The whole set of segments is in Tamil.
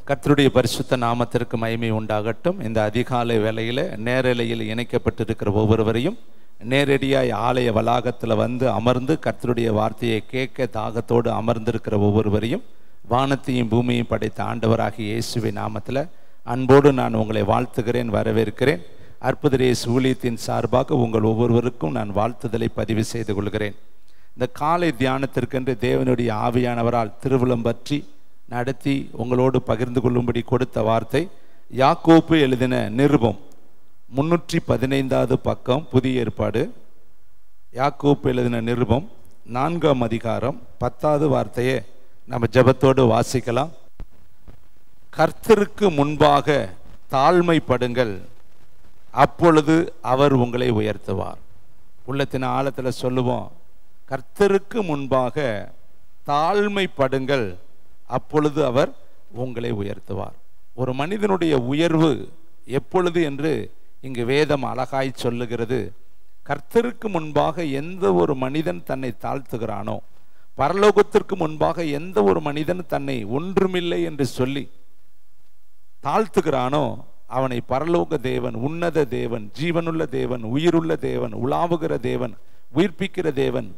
கர்த்தருடைய பரிசுத்த நாமத்திற்கு மகிமை உண்டாகட்டும். இந்த அதிகாலை வேளையில் நேரலையில் இணைக்கப்பட்டிருக்கிற ஒவ்வொருவரையும் நேரடியாய் ஆலய வளாகத்தில் வந்து அமர்ந்து கர்த்தருடைய வார்த்தையை கேட்க தாகத்தோடு அமர்ந்திருக்கிற ஒவ்வொருவரையும் வானத்தையும் பூமியையும் படைத்த ஆண்டவராகிய இயேசுவின் நாமத்தில் அன்போடு நான் உங்களை வாழ்த்துகிறேன், வரவேற்கிறேன். அற்புத இயேசு ஊழியத்தின் சார்பாக உங்கள் ஒவ்வொருவருக்கும் நான் வாழ்த்துதலை பதிவு செய்து கொள்கிறேன். இந்த காலை தியானத்திற்கென்று தேவனுடைய ஆவியானவரால் திருவிழம் பற்றி நடத்தி உங்களோடு பகிர்ந்து கொள்ளும்படி கொடுத்த வார்த்தை யாக்கோப்பு எழுதின நிருபம் 315வது பக்கம், புதிய ஏற்பாடு. யாக்கோப்பு எழுதின நிருபம் 4ஆம் அதிகாரம் 10வது வார்த்தையை நம்ம ஜெபத்தோடு வாசிக்கலாம். கர்த்தருக்கு முன்பாக தாழ்மைப்படுங்கள், அப்பொழுது அவர் உங்களை உயர்த்துவார். உள்ளத்தின் ஆழத்தில் சொல்லுவோம், கர்த்தருக்கு முன்பாக தாழ்மைப்படுங்கள், அப்பொழுது அவர் உங்களை உயர்த்துவார். ஒரு மனிதனுடைய உயர்வு எப்பொழுது என்று இங்கு வேதம் அழகாய் சொல்லுகிறது. கர்த்தருக்கு முன்பாக எந்த ஒரு மனிதன் தன்னை தாழ்த்துகிறானோ, பரலோகத்திற்கு முன்பாக எந்த ஒரு மனிதன் தன்னை ஒன்றுமில்லை என்று சொல்லி தாழ்த்துகிறானோ, அவனை பரலோக தேவன், உன்னத தேவன், ஜீவனுள்ள தேவன், உயிருள்ள தேவன், உலாவுகிற தேவன், உயிர்ப்பிக்கிற தேவன்,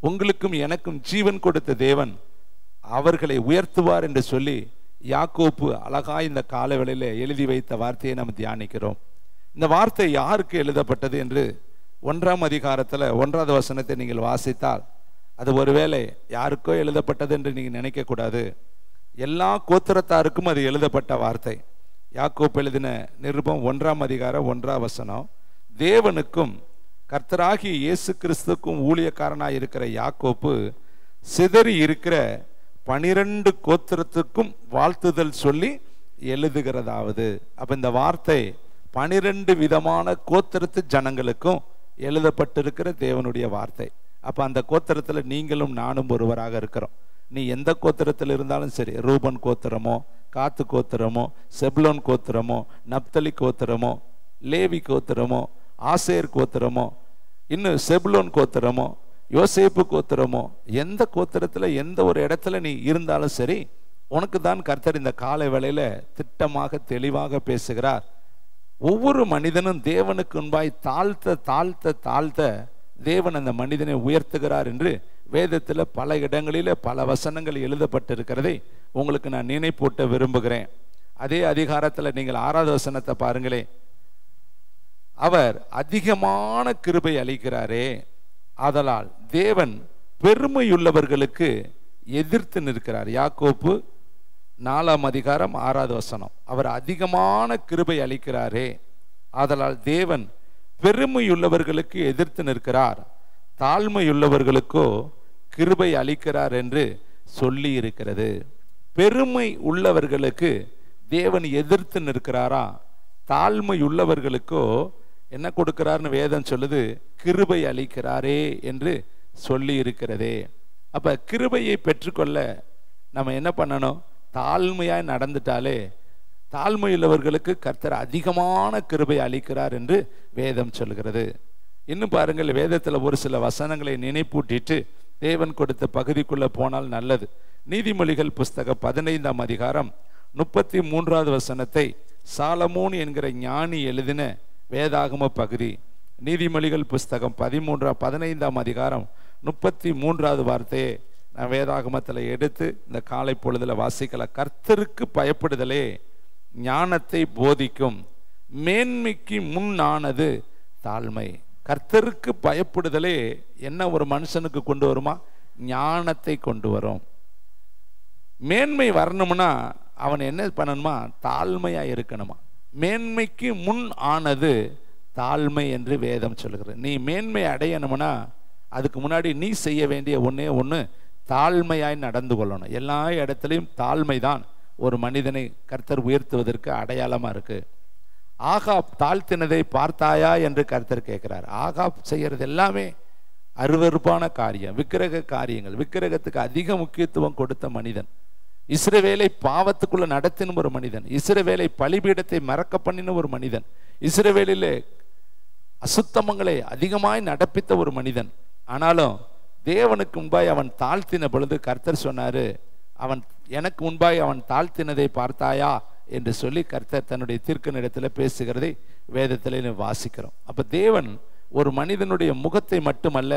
உங்களுக்கும் எனக்கும் ஜீவன் கொடுத்த தேவன் அவர்களை உயர்த்துவார் என்று சொல்லி யாக்கோப்பு அழகாய் இந்த காலவெளியில் எழுதி வைத்த வார்த்தையை நாம் தியானிக்கிறோம். இந்த வார்த்தை யாருக்கு எழுதப்பட்டது என்று 1ஆம் அதிகாரத்தில் 1வது வசனத்தை நீங்கள் வாசித்தால் அது ஒருவேளை யாருக்கோ எழுதப்பட்டது என்று நீங்கள் நினைக்கக்கூடாது. எல்லா கோத்திரத்தாருக்கும் அது எழுதப்பட்ட வார்த்தை. யாக்கோப்பு எழுதின நிருபம் 1ஆம் அதிகாரம் 1ஆம் வசனம், தேவனுக்கும் கர்த்தராகிய இயேசு கிறிஸ்துக்கும் ஊழியக்காரனாய் இருக்கிற யாக்கோப்பு சிதறி இருக்கிற 12 கோத்திரத்துக்கும் வாழ்த்துதல் சொல்லி எழுதுகிறதாவது. அப்ப இந்த வார்த்தை 12 விதமான கோத்திரத்து ஜனங்களுக்கும் எழுதப்பட்டிருக்கிற தேவனுடைய வார்த்தை. அப்ப அந்த கோத்திரத்துல நீங்களும் நானும் ஒருவராக இருக்கிறோம். நீ எந்த கோத்திரத்தில் இருந்தாலும் சரி, ரூபன் கோத்திரமோ, காத்து கோத்திரமோ, செப்லோன் கோத்திரமோ, நப்தலி கோத்திரமோ, லேவி கோத்திரமோ, ஆசேர் கோத்திரமோ, இன்னும் செப்லோன் கோத்திரமோ, யோசேப்பு கோத்திரமோ, எந்த கோத்திரத்தில் எந்த ஒரு இடத்துல நீ இருந்தாலும் சரி, உனக்கு தான் கர்த்தர் இந்த காலை வேளையில திட்டமாக தெளிவாக பேசுகிறார். ஒவ்வொரு மனிதனும் தேவனுக்கு முன்பாய் தாழ்த்த தாழ்த்த தாழ்த்த தேவன் அந்த மனிதனை உயர்த்துகிறார் என்று வேதத்தில் பல இடங்களில் பல வசனங்கள் எழுதப்பட்டிருக்கிறதை உங்களுக்கு நான் நினைப்பூட்ட விரும்புகிறேன். அதே அதிகாரத்தில் நீங்கள் 6வது வசனத்தை பாருங்களே, அவர் அதிகமான கிருபை அளிக்கிறாரே, ஆதலால் தேவன் பெருமையுள்ளவர்களுக்கு எதிர்த்து நிற்கிறார். யாக்கோப்பு 4ஆம் அதிகாரம் 6வது வசனம், அவர் அதிகமான கிருபை அளிக்கிறாரே, ஆதலால் தேவன் பெருமையுள்ளவர்களுக்கு எதிர்த்து நிற்கிறார், தாழ்மையுள்ளவர்களுக்கோ கிருபை அளிக்கிறார் என்று சொல்லி இருக்கிறது. பெருமை உள்ளவர்களுக்கு தேவன் எதிர்த்து நிற்கிறாரா, தாழ்மை உள்ளவர்களுக்கோ என்ன கொடுக்கிறார்னு வேதம் சொல்லுது, கிருபை அளிக்கிறாரே என்று சொல்லி இருக்கிறதே. அப்ப கிருபையை பெற்றுக்கொள்ள நம்ம என்ன பண்ணணும்? தாழ்மையாய் நடந்துட்டாலே தாழ்மையுள்ளவர்களுக்கு கர்த்தர் அதிகமான கிருபை அளிக்கிறார் என்று வேதம் சொல்கிறது. இன்னும் பாருங்கள், வேதத்தில் ஒரு சில வசனங்களை நினைப்பூட்டிட்டு தேவன் கொடுத்த பகுதிக்குள்ள போனால் நல்லது. நீதிமொழிகள் புஸ்தகம் 15ஆம் அதிகாரம் 33வது வசனத்தை சாலமோன் என்கிற ஞானி எழுதின வேதாகம பகுதி. நீதிமொழிகள் புஸ்தகம் 15ஆம் அதிகாரம் 33வது வார்த்தையை நான் வேதாகமத்தில் எடுத்து இந்த காலை பொழுதுல வாசிக்கல. கர்த்தருக்கு பயப்படுதலே ஞானத்தை போதிக்கும், மேன்மைக்கு முன்னானது தாழ்மை. கர்த்தருக்கு பயப்படுதலே என்ன ஒரு மனுஷனுக்கு கொண்டு வருமா? ஞானத்தை கொண்டு வரும். மேன்மை வரணும்னா அவன் என்ன பண்ணணுமா? தாழ்மையா இருக்கணுமா. மேன்மைக்கு முன் ஆனது தாழ்மை என்று வேதம் சொல்கிறது. நீ மேன்மை அடையணும்னா அதுக்கு முன்னாடி நீ செய்ய வேண்டிய ஒன்னே ஒன்று, தாழ்மையாய் நடந்து கொள்ளணும். எல்லா இடத்துலையும் தாழ்மை தான் ஒரு மனிதனை கர்த்தர் உயர்த்துவதற்கு அடையாளமா இருக்கு. ஆகாப் தாழ்த்தினதை பார்த்தாயா என்று கர்த்தர் கேட்கிறார். ஆகாப் செய்யறது எல்லாமே அருவருப்பான காரியம், விக்கிரக காரியங்கள், விக்கிரகத்துக்கு அதிக முக்கியத்துவம் கொடுத்த மனிதன், இஸ்ரவேலை பாவத்துக்குள்ள நடத்தின ஒரு மனிதன், இஸ்ரவேலை பலிபீடத்தை மறக்க பண்ணின ஒரு மனிதன், இஸ்ரவேலிலே அசுத்தமங்களை அதிகமாய் நடப்பித்த ஒரு மனிதன். ஆனாலும் தேவனுக்கு முன்பாய் அவன் தாழ்த்தின பொழுது கர்த்தர் சொன்னாரு, அவன் எனக்கு முன்பாய் அவன் தாழ்த்தினதை பார்த்தாயா என்று சொல்லி கர்த்தர் தன்னுடைய தீர்க்கனிடத்தில் பேசுகிறதை வேதத்தில் வாசிக்கிறோம். அப்போ தேவன் ஒரு மனிதனுடைய முகத்தை மட்டுமல்ல,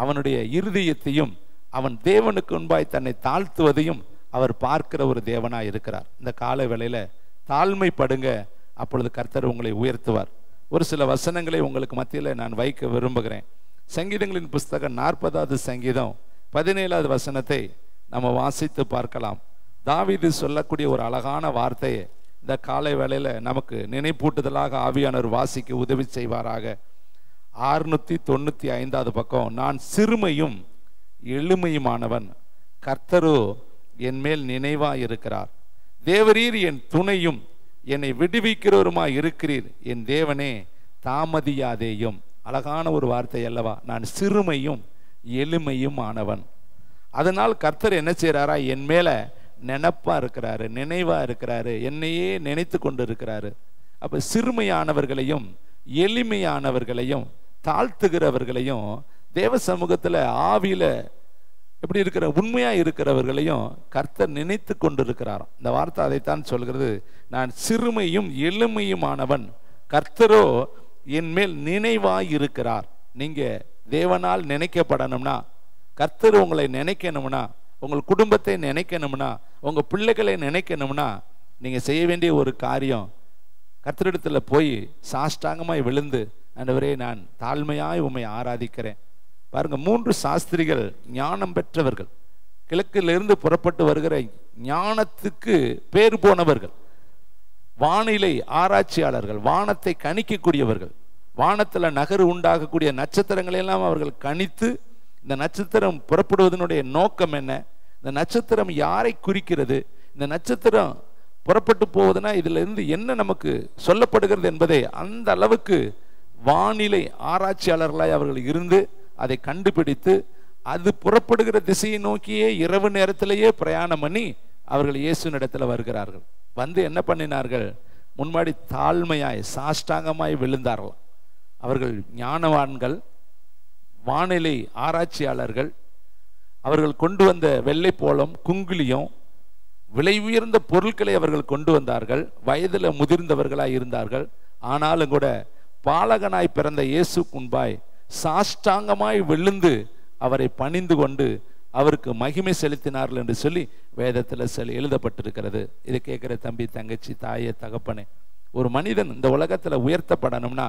அவனுடைய இருதயத்தையும் அவன் தேவனுக்கு முன்பாய் தன்னை தாழ்த்துவதையும் அவர் பார்க்கிற ஒரு தேவனாக இருக்கிறார். இந்த கால வேளையில் தாழ்மைப்படுங்க, அப்பொழுது கர்த்தர் உங்களை உயர்த்துவார். ஒரு சில வசனங்களை உங்களுக்கு மத்தியில் நான் வைக்க விரும்புகிறேன். சங்கீதங்களின் புஸ்தகம் 40வது சங்கீதம் 17வது வசனத்தை நம்ம வாசித்து பார்க்கலாம். தாவீது சொல்லக்கூடிய ஒரு அழகான வார்த்தையை இந்த காலை வேளையில் நமக்கு நினைப்பூட்டுதலாக ஆவியானவர் வாசிக்க உதவி செய்வாராக. 695வது பக்கம். நான் சிறுமையும் எளிமையுமானவன், கர்த்தரோ என் மேல் நினைவாய் இருக்கிறார். தேவரீர் என் துணையும் என்னை விடுவிக்கிறவருமாய் இருக்கிறீர், என் தேவனே தாமதியாதேயும். அழகான ஒரு வார்த்தை அல்லவா? நான் சிறுமையும் எளிமையும் ஆனவன். அதனால் கர்த்தர் என்ன செய்யறாரா? என் மேல நினைப்பா இருக்கிறாரு, நினைவா இருக்கிறாரு, என்னையே நினைத்து கொண்டு இருக்கிறாரு. அப்ப சிறுமையானவர்களையும் எளிமையானவர்களையும் தாழ்த்துகிறவர்களையும் தேவ சமூகத்துல ஆவியில எப்படி இருக்கிற உண்மையா இருக்கிறவர்களையும் கர்த்தர் நினைத்து கொண்டு இருக்கிறாராம். இந்த வார்த்தை அதைத்தான் சொல்கிறது. நான் சிறுமையும் எளிமையுமானவன், கர்த்தரோ என் மேல் நினைவாய் இருக்கிறார். நீங்க தேவனால் நினைக்கப்படணும்னா, கர்த்தர் உங்களை நினைக்கணும்னா, உங்கள் குடும்பத்தை நினைக்கணும்னா, உங்க பிள்ளைகளை நினைக்கணும்னா, நீங்க செய்ய வேண்டிய ஒரு காரியம், கர்த்தரிடத்துல போய் சாஷ்டாங்கமாய் விழுந்து, ஆண்டவரே நான் தாழ்மையாய் உம்மை ஆராதிக்கிறேன். பாருங்க, 3 சாஸ்திரிகள் ஞானம் பெற்றவர்கள், கிழக்கிலிருந்து புறப்பட்டு வருகிற ஞானத்துக்கு பேர் போனவர்கள், வானிலை ஆராய்ச்சியாளர்கள், வானத்தை கணிக்கக்கூடியவர்கள், வானத்துல நகரு உண்டாகக்கூடிய நட்சத்திரங்களை எல்லாம் அவர்கள் கணித்து, இந்த நட்சத்திரம் புறப்படுவதனுடைய நோக்கம் என்ன, இந்த நட்சத்திரம் யாரை குறிக்கிறது, இந்த நட்சத்திரம் புறப்பட்டு போவதுன்னா இதுல இருந்து என்ன நமக்கு சொல்லப்படுகிறது என்பதை அந்த அளவுக்கு வானிலை ஆராய்ச்சியாளர்களாய் அவர்கள் இருந்து அதை கண்டுபிடித்து, அது புறப்படுகிற திசையை நோக்கியே இரவு நேரத்திலேயே பிரயாணம் பண்ணி அவர்கள் இயேசுவினிடத்தில் வருகிறார்கள். வந்து என்ன பண்ணினார்கள்? முன்னாடி தாழ்மையாய் சாஷ்டாங்கமாய் விழுந்தார்களாம். அவர்கள் ஞானவான்கள், வானிலை ஆராய்ச்சியாளர்கள். அவர்கள் கொண்டு வந்த வெள்ளை போலம், குங்குலியம், விலை உயர்ந்த பொருட்களை அவர்கள் கொண்டு வந்தார்கள். வயதில் முதிர்ந்தவர்களாய் இருந்தார்கள். ஆனாலும் கூட பாலகனாய் பிறந்த இயேசு முன்பாய் சாஷ்டாங்கமாய் விழுந்து அவரை பணிந்து கொண்டு அவருக்கு மகிமை செலுத்தினார்கள் என்று சொல்லி வேதத்தில் எழுதப்பட்டிருக்கிறது. இதை கேட்கிற தம்பி, தங்கச்சி, தாயே, தகப்பனே, ஒரு மனிதன் இந்த உலகத்தில் உயர்த்தப்படணும்னா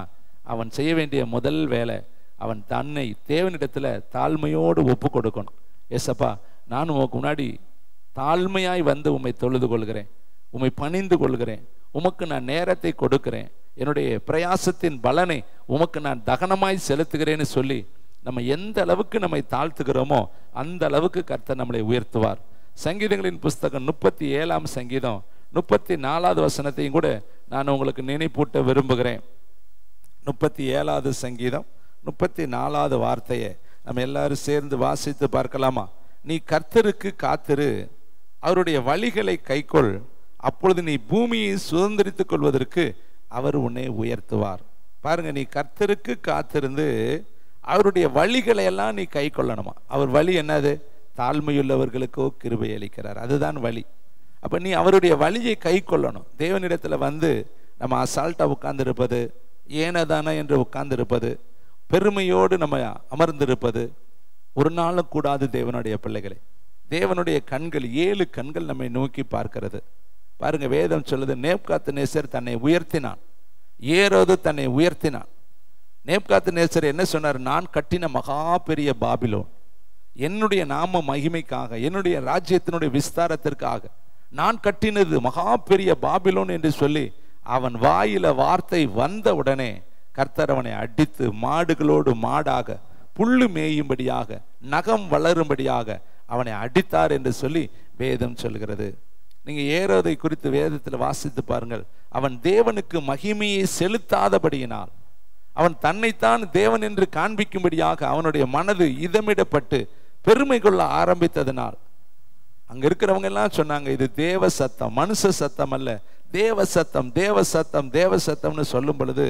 அவன் செய்ய வேண்டிய முதல் வேலை, அவன் தன்னை தேவனிடத்தில் தாழ்மையோடு ஒப்பு கொடுக்கணும். ஏசப்பா, நான் உமக்கு முன்னாடி தாழ்மையாய் வந்து உம்மை தொழுது கொள்கிறேன், உம்மை பணிந்து கொள்கிறேன், உமக்கு நான் நேரத்தை கொடுக்கிறேன், என்னுடைய பிரயாசத்தின் பலனை உமக்கு நான் தகனமாய் செலுத்துகிறேன்னு சொல்லி நம்ம எந்த அளவுக்கு நம்மை தாழ்த்துகிறோமோ அந்த அளவுக்கு கர்த்தர் நம்மளை உயர்த்துவார். சங்கீதங்களின் புஸ்தகம் 37ஆம் சங்கீதம் 34வது வசனத்தையும் கூட நான் உங்களுக்கு நினைப்பூட்ட விரும்புகிறேன். 37வது சங்கீதம் 34வது வார்த்தையை நம்ம எல்லாரும் சேர்ந்து வாசித்து பார்க்கலாமா? நீ கர்த்தருக்கு காத்திரு, அவருடைய வழிகளை கைக்கொள், அப்பொழுது நீ பூமியை சுதந்திரித்துக் கொள்வதற்கு அவர் உன்னை உயர்த்துவார். பாருங்க, நீ கர்த்தருக்கு காத்திருந்து அவருடைய வழிகளை எல்லாம் நீ கை கொள்ளணுமா? அவர் வழி என்னது? தாழ்மையுள்ளவர்களுக்கோ கிருபை அளிக்கிறார், அதுதான் வழி. அப்ப நீ அவருடைய வழியை கை கொள்ளணும். தேவனிடத்துல வந்து நம்ம அசால்ட்டா உட்கார்ந்து இருப்பது, ஏனதானா என்று உட்கார்ந்து இருப்பது, பெருமையோடு நம்ம அமர்ந்திருப்பது ஒரு நாளும் கூடாது. தேவனுடைய பிள்ளைகளை, தேவனுடைய கண்கள் 7 கண்கள் நம்மை நோக்கி பார்க்கிறது. பாருங்க, வேதம் சொல்லுது, நேப்காத்நேசர் தன்னை உயர்த்தினான், ஏரோது தன்னை உயர்த்தினான். நேப்காத்நேசர் என்ன சொன்னார்? நான் கட்டின மகா பெரிய பாபிலோன், என்னுடைய நாம மகிமைக்காக, என்னுடைய ராஜ்யத்தினுடைய விஸ்தாரத்திற்காக நான் கட்டினது மகா பெரிய பாபிலோன் என்று சொல்லி அவன் வாயில வார்த்தை வந்த உடனே கர்த்தர் அவனை அடித்து மாடுகளோடு மாடாக, புல்லு மேயும்படியாக, நகம் வளரும்படியாக அவனை அடித்தார் என்று சொல்லி வேதம் சொல்கிறது. நீங்க ஏரோதை குறித்து வேதத்தில் வாசித்து பாருங்கள். அவன் தேவனுக்கு மகிமையை செலுத்தாதபடியினால், அவன் தன்னைத்தான் தேவன் என்று காண்பிக்கும்படியாக அவனுடைய மனது இதமிடப்பட்டு பெருமை கொள்ள ஆரம்பித்ததனால் அங்க இருக்கிறவங்க எல்லாம் சொன்னாங்க, இது தேவ சத்தம், மனுஷ சத்தம் அல்ல, தேவ சத்தம், தேவ சத்தம், தேவ சத்தம்னு சொல்லும் பொழுது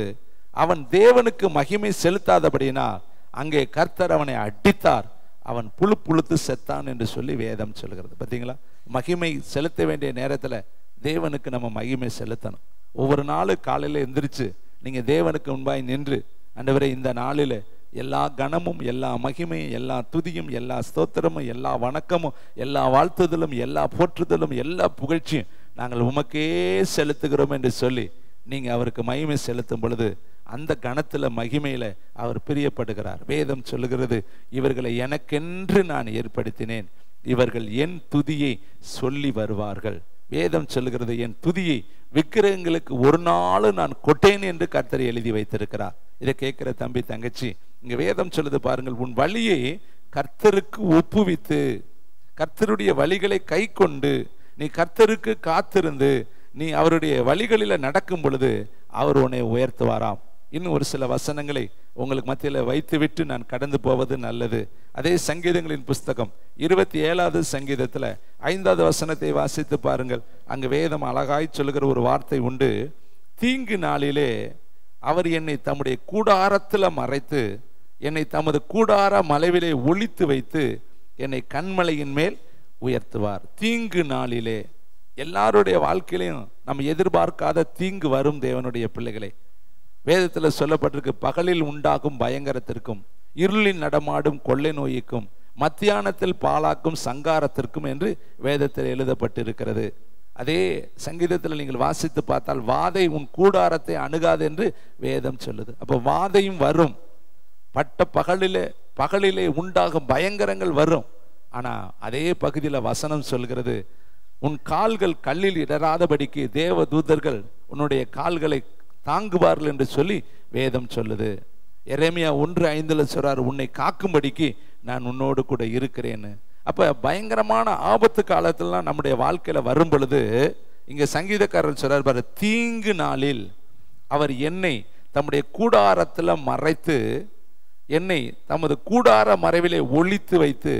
அவன் தேவனுக்கு மகிமை செலுத்தாதபடியினால் அங்கே கர்த்தர் அவனை அடித்தார், அவன் புழு புழுத்து செத்தான் என்று சொல்லி வேதம் சொல்கிறது. பார்த்தீங்களா? மகிமை செலுத்த வேண்டிய நேரத்தில் தேவனுக்கு நம்ம மகிமை செலுத்தணும். ஒவ்வொரு நாளும் காலையில் எந்திரிச்சு நீங்கள் தேவனுக்கு முன்பாய் நின்று, ஆண்டவரே இந்த நாளில் எல்லா கனமும், எல்லா மகிமையும், எல்லா துதியும், எல்லா ஸ்தோத்திரமும், எல்லா வணக்கமும், எல்லா வாழ்த்துதலும், எல்லா போற்றுதலும், எல்லா புகழ்ச்சியும் நாங்கள் உமக்கே செலுத்துகிறோம் என்று சொல்லி நீங்கள் அவருக்கு மகிமை செலுத்தும் பொழுது அந்த கணத்தில் மகிமையில் அவர் பிரியப்படுகிறார். வேதம் சொல்லுகிறது, இவர்களை எனக்கென்று நான் ஏற்படுத்தினேன், இவர்கள் என் துதியை சொல்லி வருவார்கள். வேதம் சொல்லுகிறது, என் துதியை விக்கிரகங்களுக்கு ஒரு நாள் நான் கொட்டேன் என்று கர்த்தர் எழுதி வைத்திருக்கிறார். இதை கேட்கிற தம்பி தங்கச்சி, இங்க வேதம் சொல்லுது பாருங்கள், உன் வழியை கர்த்தருக்கு ஒப்புவித்து கர்த்தருடைய வழிகளை கை கொண்டு நீ கர்த்தருக்கு காத்திருந்து நீ அவருடைய வழிகளில் நடக்கும் பொழுது அவர் உன்னை உயர்த்துவாராம். இன்னும் ஒரு சில வசனங்களை உங்களுக்கு மத்தியில் வைத்துவிட்டு நான் கடந்து போவது நல்லது. அதே சங்கீதங்களின் புஸ்தகம் 27வது சங்கீதத்தில் 5வது வசனத்தை வாசித்து பாருங்கள். அங்கு வேதம் அழகாய் சொல்லுகிற ஒரு வார்த்தை உண்டு. தீங்கு நாளிலே அவர் என்னை தம்முடைய கூடாரத்தில் மறைத்து என்னை தமது கூடார மலைவிலே ஒளித்து வைத்து என்னை கண்மலையின் மேல் உயர்த்துவார். தீங்கு நாளிலே எல்லாருடைய வாழ்க்கையிலையும் நம்ம எதிர்பார்க்காத தீங்கு வரும். தேவனுடைய பிள்ளைகளை, வேதத்தில் சொல்லப்பட்டிருக்கு, பகலில் உண்டாகும் பயங்கரத்திற்கும் இருளில் நடமாடும் கொள்ளை நோய்க்கும் மத்தியானத்தில் பாழாக்கும் சங்காரத்திற்கும் என்று வேதத்தில் எழுதப்பட்டிருக்கிறது. அதே சங்கீதத்தில் நீங்கள் வாசித்து பார்த்தால், வாதை உன் கூடாரத்தை அணுகாது என்று வேதம் சொல்லுது. அப்போ வாதையும் வரும், பட்ட பகலிலே உண்டாகும் பயங்கரங்கள் வரும். ஆனா அதே பகுதியில் வசனம் சொல்கிறது, உன் கால்கள் கல்லில் இடராதபடிக்கு தேவ தூதர்கள் உன்னுடைய கால்களை தாங்குவார்கள் என்று சொல்லி வேதம் சொல்லுது. எரேமியா 1:5 சொல்றாரு, உன்னை காக்கும்படிக்கு நான் உன்னோடு கூட இருக்கிறேன்னு. அப்ப பயங்கரமான ஆபத்து காலத்திலாம் நம்முடைய வாழ்க்கையில வரும் பொழுது இங்க சங்கீதக்காரர் சொல்றார் பாரு, தீங்கு நாளில் அவர் என்னை தம்முடைய கூடாரத்தில் மறைத்து என்னை தமது கூடார மறைவிலே ஒளித்து வைத்து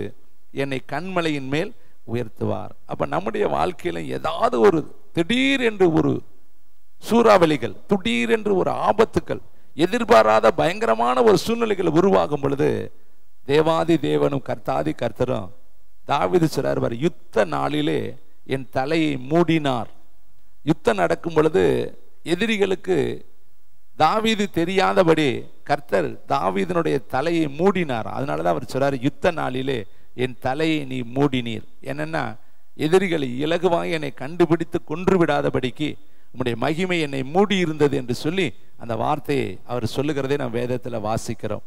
என்னை கண்மலையின் மேல் உயர்த்துவார். அப்ப நம்முடைய வாழ்க்கையில ஏதாவது ஒரு திடீர் என்று ஒரு சூறாவளிகள், திடீர் என்று ஒரு ஆபத்துக்கள், எதிர்பாராத பயங்கரமான ஒரு சூழ்நிலைகள் உருவாகும் பொழுது தேவாதி தேவனும் கர்த்தாதி கர்த்தரும் தாவீது சொல்றார், யுத்த நாளிலே என் தலையை மூடினார். யுத்தம் நடக்கும் பொழுது எதிரிகளுக்கு தாவீது தெரியாதபடி கர்த்தர் தாவீதினுடைய தலையை மூடினார். அதனாலதான் அவர் சொல்றாரு, யுத்த நாளிலே என் தலையை நீ மூடினீர். என்னன்னா, எதிரிகளை இலகுவாக என்னை கண்டுபிடித்து கொன்று விடாதபடிக்கு உம்முடைய மகிமை என்னை மூடி இருந்தது என்று சொல்லி அந்த வார்த்தையை அவர் சொல்லுகிறதை நாம் வேதத்தில் வாசிக்கிறோம்.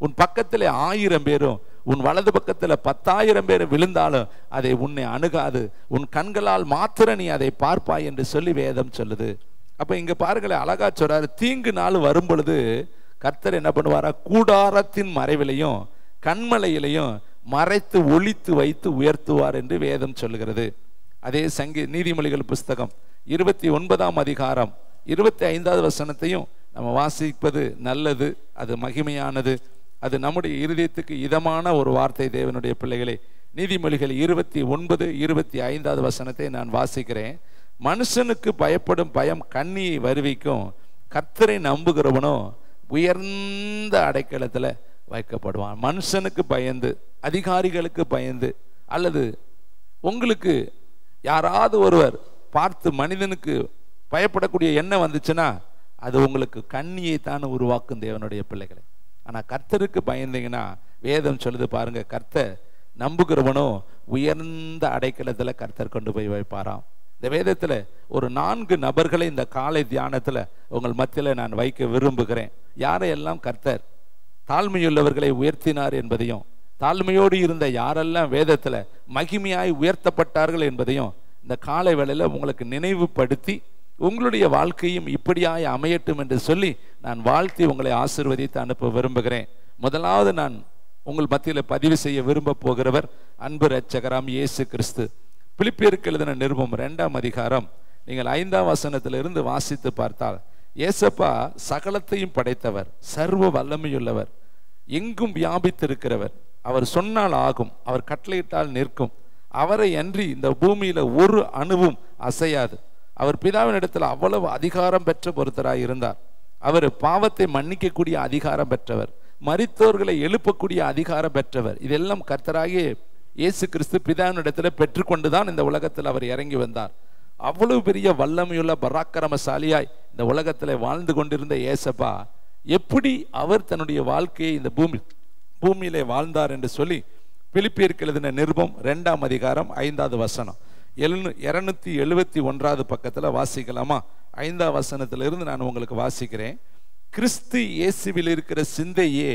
உன் பக்கத்தில் 1000 பேரும் உன் வலது பக்கத்தில் 10,000 பேரும் விழுந்தாலும் அதை உன்னை அணுகாது, உன் கண்களால் மாத்திர நீ அதை பார்ப்பாய் என்று சொல்லி வேதம் சொல்லுது. அப்ப இங்க பாருங்களேன், அழகா சொல்றாரு, தீங்கு நாள் வரும் பொழுது கர்த்தர் என்ன பண்ணுவாரா, கூடாரத்தின் மறைவிலையும் கண்மலையிலையும் மறைத்து ஒளித்து வைத்து உயர்த்துவார் என்று வேதம் சொல்லுகிறது. அதே நீதிமொழிகள் புஸ்தகம் 29ஆம் அதிகாரம் 25வது வசனத்தையும் நம்ம வாசிப்பது நல்லது. அது மகிமையானது, அது நம்முடைய இருதயத்துக்கு இதமான ஒரு வார்த்தை. தேவனுடைய பிள்ளைகளே, நீதிமொழிகள் 29, 25வது வசனத்தை நான் வாசிக்கிறேன். மனுஷனுக்கு பயப்படும் பயம் கண்ணியை வருவிக்கும், கர்த்தரை நம்புகிறவனோ உயர்ந்த அடைக்கலத்துல வைக்கப்படுவான். மனுஷனுக்கு பயந்து, அதிகாரிகளுக்கு பயந்து, அல்லது உங்களுக்கு யாராவது ஒருவர் பார்த்து மனிதனுக்கு பயப்படக்கூடிய எண்ணம் வந்துச்சுன்னா அது உங்களுக்கு கண்ணியை தான் உருவாக்கும் தேவனுடைய பிள்ளைகளை. ஆனா கர்த்தருக்கு பயந்தீங்கன்னா வேதம் சொல்லுது பாருங்க, கர்த்தர் நம்புகிறவனோ உயர்ந்த அடைக்கலத்துல கர்த்தர் கொண்டு போய் வைப்பாராம். இந்த வேதத்துல ஒரு 4 நபர்களை இந்த காலை தியானத்துல உங்கள் மத்தியில நான் வைக்க விரும்புகிறேன். யாரையெல்லாம் கர்த்தர் தாழ்மையுள்ளவர்களை உயர்த்தினார் என்பதையும், தாழ்மையோடு இருந்த யாரெல்லாம் வேதத்துல மகிமையாய் உயர்த்தப்பட்டார்கள் என்பதையும் இந்த காலை வேளையில உங்களுக்கு நினைவுபடுத்தி உங்களுடைய வாழ்க்கையும் இப்படியாய் அமையட்டும் என்று சொல்லி நான் வாழ்த்தி உங்களை ஆசீர்வதித்து அனுப்ப விரும்புகிறேன். முதலாவது நான் உங்கள் மத்தியில் பதிவு செய்ய விரும்ப போகிறவர் அன்பு இரட்சகராம் இயேசு கிறிஸ்து. பிலிப்பியருக்கு எழுதின நிருபம் 2ஆம் அதிகாரம் நீங்கள் 5ஆம் வசனத்திலிருந்து வாசித்து பார்த்தால், ஏசப்பா சகலத்தையும் படைத்தவர், சர்வ வல்லமையுள்ளவர், எங்கும் வியாபித்திருக்கிறவர். அவர் சொன்னால் ஆகும், அவர் கட்டளையிட்டால் நிற்கும். அவரை அன்றி இந்த பூமியில ஒரு அணுவும் அசையாது. அவர் பிதாவின் இடத்துல அவ்வளவு அதிகாரம் பெற்ற ஒருத்தராய் இருந்தார். அவர் பாவத்தை மன்னிக்கக்கூடிய அதிகாரம் பெற்றவர், மரித்தோர்களை எழுப்பக்கூடிய அதிகாரம் பெற்றவர். இதெல்லாம் கர்த்தராகிய இயேசு கிறிஸ்து பிதாவினிடத்துல பெற்றுக்கொண்டுதான் இந்த உலகத்தில் அவர் இறங்கி வந்தார். அவ்வளவு பெரிய வல்லமையுள்ள பராக்கிரமசாலியாய் இந்த உலகத்தில் வாழ்ந்து கொண்டிருந்த இயேசப்பா எப்படி அவர் தன்னுடைய வாழ்க்கையை இந்த பூமியிலே வாழ்ந்தார் என்று சொல்லி பிலிப்பியருக்கு எழுதின நிருபம் 2ஆம் அதிகாரம் 5வது வசனம் 271வது பக்கத்தில் வாசிக்கலாமா? 5ஆம் வசனத்திலிருந்து நான் உங்களுக்கு வாசிக்கிறேன். கிறிஸ்து இயேசுவில் இருக்கிற சிந்தையே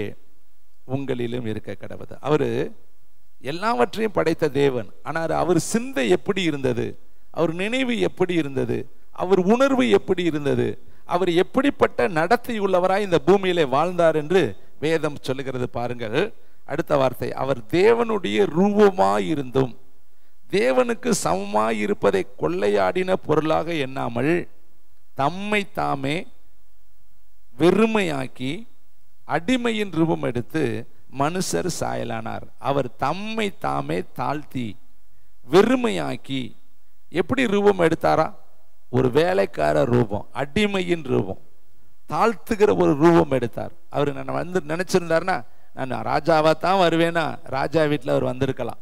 உங்களிலும் இருக்க கடவுது. அவரு எல்லாவற்றையும் படைத்த தேவன். ஆனால் அவர் சிந்தை எப்படி இருந்தது, அவர் நினைவு எப்படி இருந்தது, அவர் உணர்வு எப்படி இருந்தது, அவர் எப்படிப்பட்ட நடத்தை உள்ளவராய் இந்த பூமியிலே வாழ்ந்தார் என்று வேதம் சொல்லுகிறது. பாருங்கள் அடுத்த வார்த்தை, அவர் தேவனுடைய ரூபமாய் இருந்தும் தேவனுக்கு சமமாய் இருப்பதை கொள்ளையாடின பொருளாக எண்ணாமல் தம்மை தாமே வெறுமையாக்கி அடிமையின் ரூபம் எடுத்து மனுஷர் சாயலானார். அவர் தம்மை தாமே தாழ்த்தி வெறுமையாக்கி எப்படி ரூபம் எடுத்தாரா? ஒரு வேலைக்கார ரூபம், அடிமையின் ரூபம், தாழ்த்துகிற ஒரு ரூபம் எடுத்தார். அவர் வந்து நினைச்சிருந்தாருன்னா நான் ராஜாவா தான் வருவேனா ராஜா வீட்டில் அவர் வந்திருக்கலாம்,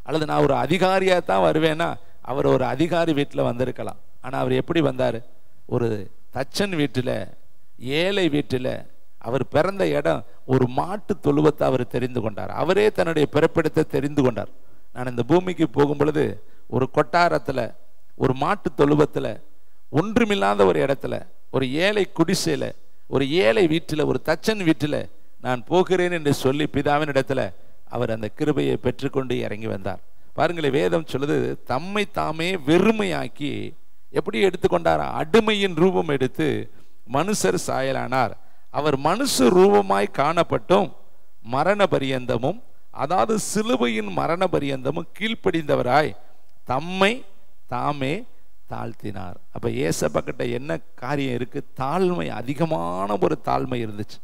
அல்லது நான் ஒரு அதிகாரியாக தான் வருவேனா அவர் ஒரு அதிகாரி வீட்டில் வந்திருக்கலாம். ஆனால் அவர் எப்படி வந்தார்? ஒரு தச்சன் வீட்டில், ஏழை வீட்டில். அவர் பிறந்த இடம் ஒரு மாட்டு தொழுவத்தை அவர் தெரிந்து கொண்டார். அவரே தன்னுடைய பிறப்பிடத்தை தெரிந்து கொண்டார். நான் இந்த பூமிக்கு போகும் பொழுது ஒரு கொட்டாரத்தில், ஒரு மாட்டு தொழுவத்தில், ஒன்றுமில்லாத ஒரு இடத்துல, ஒரு ஏழை குடிசையில், ஒரு ஏழை வீட்டில், ஒரு தச்சன் வீட்டில் நான் போகிறேன் என்று சொல்லி பிதாவின் இடத்துல அவர் அந்த கிருபையை பெற்றுக்கொண்டு இறங்கி வந்தார். பாருங்களேன், வேதம் சொல்லுது தம்மை தாமே வெறுமையாக்கி எப்படி எடுத்துக்கொண்டார்? அடிமையின் ரூபம் எடுத்து மனுஷர் சாயலானார். அவர் மனுஷ ரூபமாய் காணப்பட்டும் மரண பரியந்தமும், அதாவது சிலுவையின் மரண பரியந்தமும் கீழ்ப்படிந்தவராய் தம்மை தாமே தாழ்த்தினார். அப்ப ஏசப்பா கிட்ட என்ன காரியம் இருக்கு? தாழ்மை, அதிகமான ஒரு தாழ்மை இருந்துச்சு.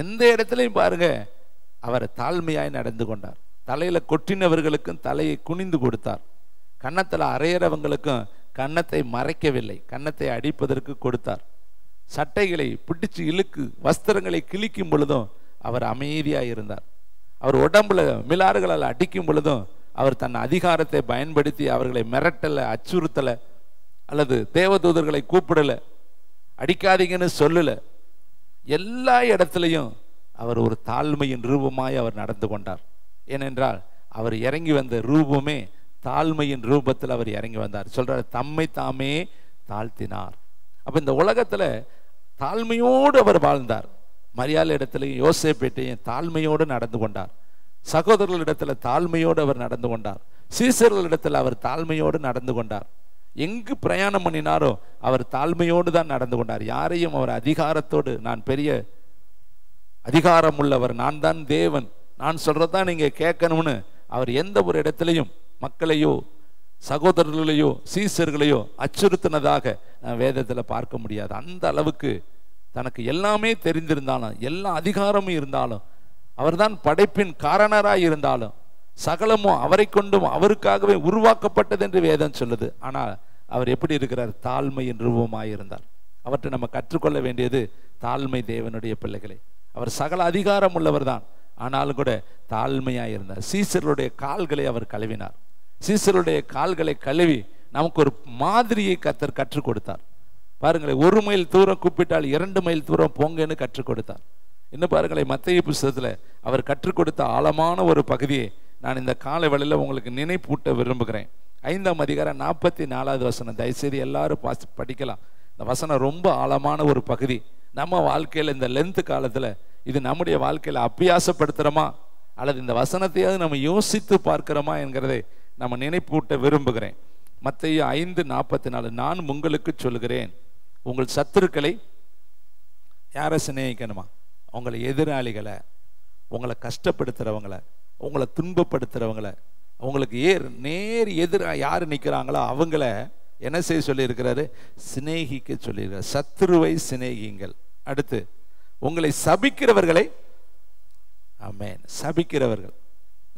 எந்த இடத்துலையும் பாருங்க அவர் தாழ்மையாய் நடந்து கொண்டார். தலையில கொட்டினவர்களுக்கும் தலையை குனிந்து கொடுத்தார். கன்னத்தில் அறையிறவங்களுக்கும் கன்னத்தை மறைக்கவில்லை, கன்னத்தை அடிப்பதற்கு கொடுத்தார். சட்டைகளை பிடிச்சு இழுக்கு, வஸ்திரங்களை கிழிக்கும் பொழுதும் அவர் அமைதியாக இருந்தார். அவர் உடம்புல மிலாறுகளால் அடிக்கும் பொழுதும் அவர் தன் அதிகாரத்தை பயன்படுத்தி அவர்களை மிரட்டலை, அச்சுறுத்தலை, அல்லது தேவதூதர்களை கூப்பிடலை, அடிக்காதீங்கன்னு சொல்லலை. எல்லா இடத்துலையும் அவர் ஒரு தாழ்மையின் ரூபமாய் அவர் நடந்து கொண்டார். ஏனென்றால் அவர் இறங்கி வந்த ரூபமே தாழ்மையின் ரூபத்தில் அவர் இறங்கி வந்தார். சொல்றார் தம்மை தாமே தாழ்த்தினார். அப்ப இந்த உலகத்துல தாழ்மையோடு அவர் வாழ்ந்தார். மரியாதை இடத்துலையும் யோசேப்பிட்டையும் தாழ்மையோடு நடந்து கொண்டார். சகோதரர்களிடத்துல தாழ்மையோடு அவர் நடந்து கொண்டார். சீசர்களிடத்தில் அவர் தாழ்மையோடு நடந்து கொண்டார். எங்கு பிரயாணம் பண்ணினாரோ அவர் தாழ்மையோடு தான் நடந்து கொண்டார். யாரையும் அவர் அதிகாரத்தோடு, நான் பெரிய அதிகாரம் உள்ளவர், நான் தான் தேவன், நான் சொல்றதான் நீங்க கேட்கணும்னு அவர் எந்த ஒரு இடத்திலையும் மக்களையோ சகோதரர்களையோ சீசர்களையோ அச்சுறுத்தினதாக வேதத்துல பார்க்க முடியாது. அந்த அளவுக்கு தனக்கு எல்லாமே தெரிந்திருந்தாலும், எல்லா அதிகாரமும் இருந்தாலும், அவர்தான் படைப்பின் காரணராய் இருந்தாலும், சகலமும் அவரை கொண்டும் அவருக்காகவே உருவாக்கப்பட்டது என்று வேதம் சொல்லுது. ஆனால் அவர் எப்படி இருக்கிறார்? தாழ்மையின் ரூபமாயிருந்தார். அவற்றை நம்ம கற்றுக்கொள்ள வேண்டியது தாழ்மை. தேவனுடைய பிள்ளைகளை, அவர் சகல அதிகாரம் உள்ளவர் தான், ஆனாலும் கூட தாழ்மையாயிருந்தார். சீசருடைய கால்களை அவர் கழுவினார். சீசருடைய கால்களை கழுவி நமக்கு ஒரு மாதிரியை கர்த்தர் கற்றுக் கொடுத்தார். பாருங்களேன், 1 மைல் தூரம் கூப்பிட்டால் 2 மைல் தூரம் போங்கன்னு கற்றுக் கொடுத்தார். இன்னும் பாருங்களேன், மத்தேயு புத்தகத்தில் அவர் கற்றுக் கொடுத்த ஆழமான ஒரு பகுதியை நான் இந்த காலை வேளையில் உங்களுக்கு நினைப்பூட்ட விரும்புகிறேன். 5ஆம் அதிகாரம் 44வது வசனம். தயவுசெய்து எல்லாரும் படிக்கலாம். இந்த வசனம் ரொம்ப ஆழமான ஒரு பகுதி. நம்ம வாழ்க்கையில் இந்த லென்த் காலத்தில் இது நம்முடைய வாழ்க்கையில் அபியாசப்படுத்துகிறோமா அல்லது இந்த வசனத்தையாவது நம்ம யோசித்து பார்க்கிறோமா என்கிறதை நம்ம நினைப்பூட்ட விரும்புகிறேன். மத்தேயு 5:44, நான் உங்களுக்கு சொல்கிறேன், உங்கள் சத்துருக்களை யாரை சிநேகிக்கணுமா? உங்களை எதிராளிகளை, உங்களை கஷ்டப்படுத்துறவங்களை, உங்களை துன்பப்படுத்துறவங்களை, உங்களுக்கு நேர் எதிராக யார் நிற்கிறாங்களோ அவங்கள என்ன செய்ய சொல்லி இருக்கிறாரு? சிநேகிக்க சொல்லியிருக்காரு. சத்துருவை சிநேகிங்கள். அடுத்து, உங்களை சபிக்கிறவர்களை, ஆமென், சபிக்கிறவர்கள்.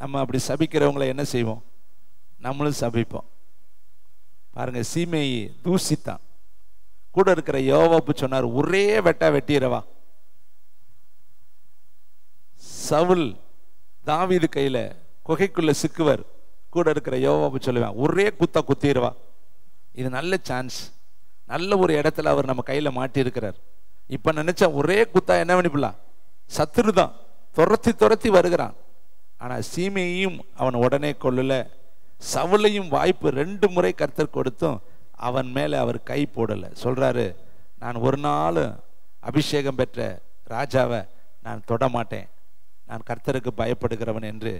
நம்ம அப்படி சபிக்கிறவங்களை என்ன செய்வோம்? நம்மளும் சபிப்போம். பாருங்க, சீமையை தூசித்தான். கூட இருக்கிற யோவாப்பு சொன்னார், ஒரே வெட்டா வெட்டிரவா. சவுல் தாவீது கையில குகைக்குள்ள சிக்குவர். கூட இருக்கிற யோவாபு சொல்லுவேன், ஒரே குத்தா குத்திடுவா, இது நல்ல சான்ஸ், நல்ல ஒரு இடத்துல அவர் நம்ம கையில மாட்டி இருக்கிறார். இப்ப நினைச்சா ஒரே குத்தா என்ன பண்ணிப்பலாம், சத்துரு தான் துரத்தி துரத்தி வருகிறான். ஆனா சீமையையும் அவன் உடனே கொள்ளல, சவுலையும் வாய்ப்பு 2 முறை கர்த்தர் கொடுத்தும் அவன் மேல அவர் கை போடல. சொல்றாரு, நான் ஒரு நாள் அபிஷேகம் பெற்ற ராஜாவை நான் தொடமாட்டேன், நான் கர்த்தருக்கு பயப்படுகிறவன் என்று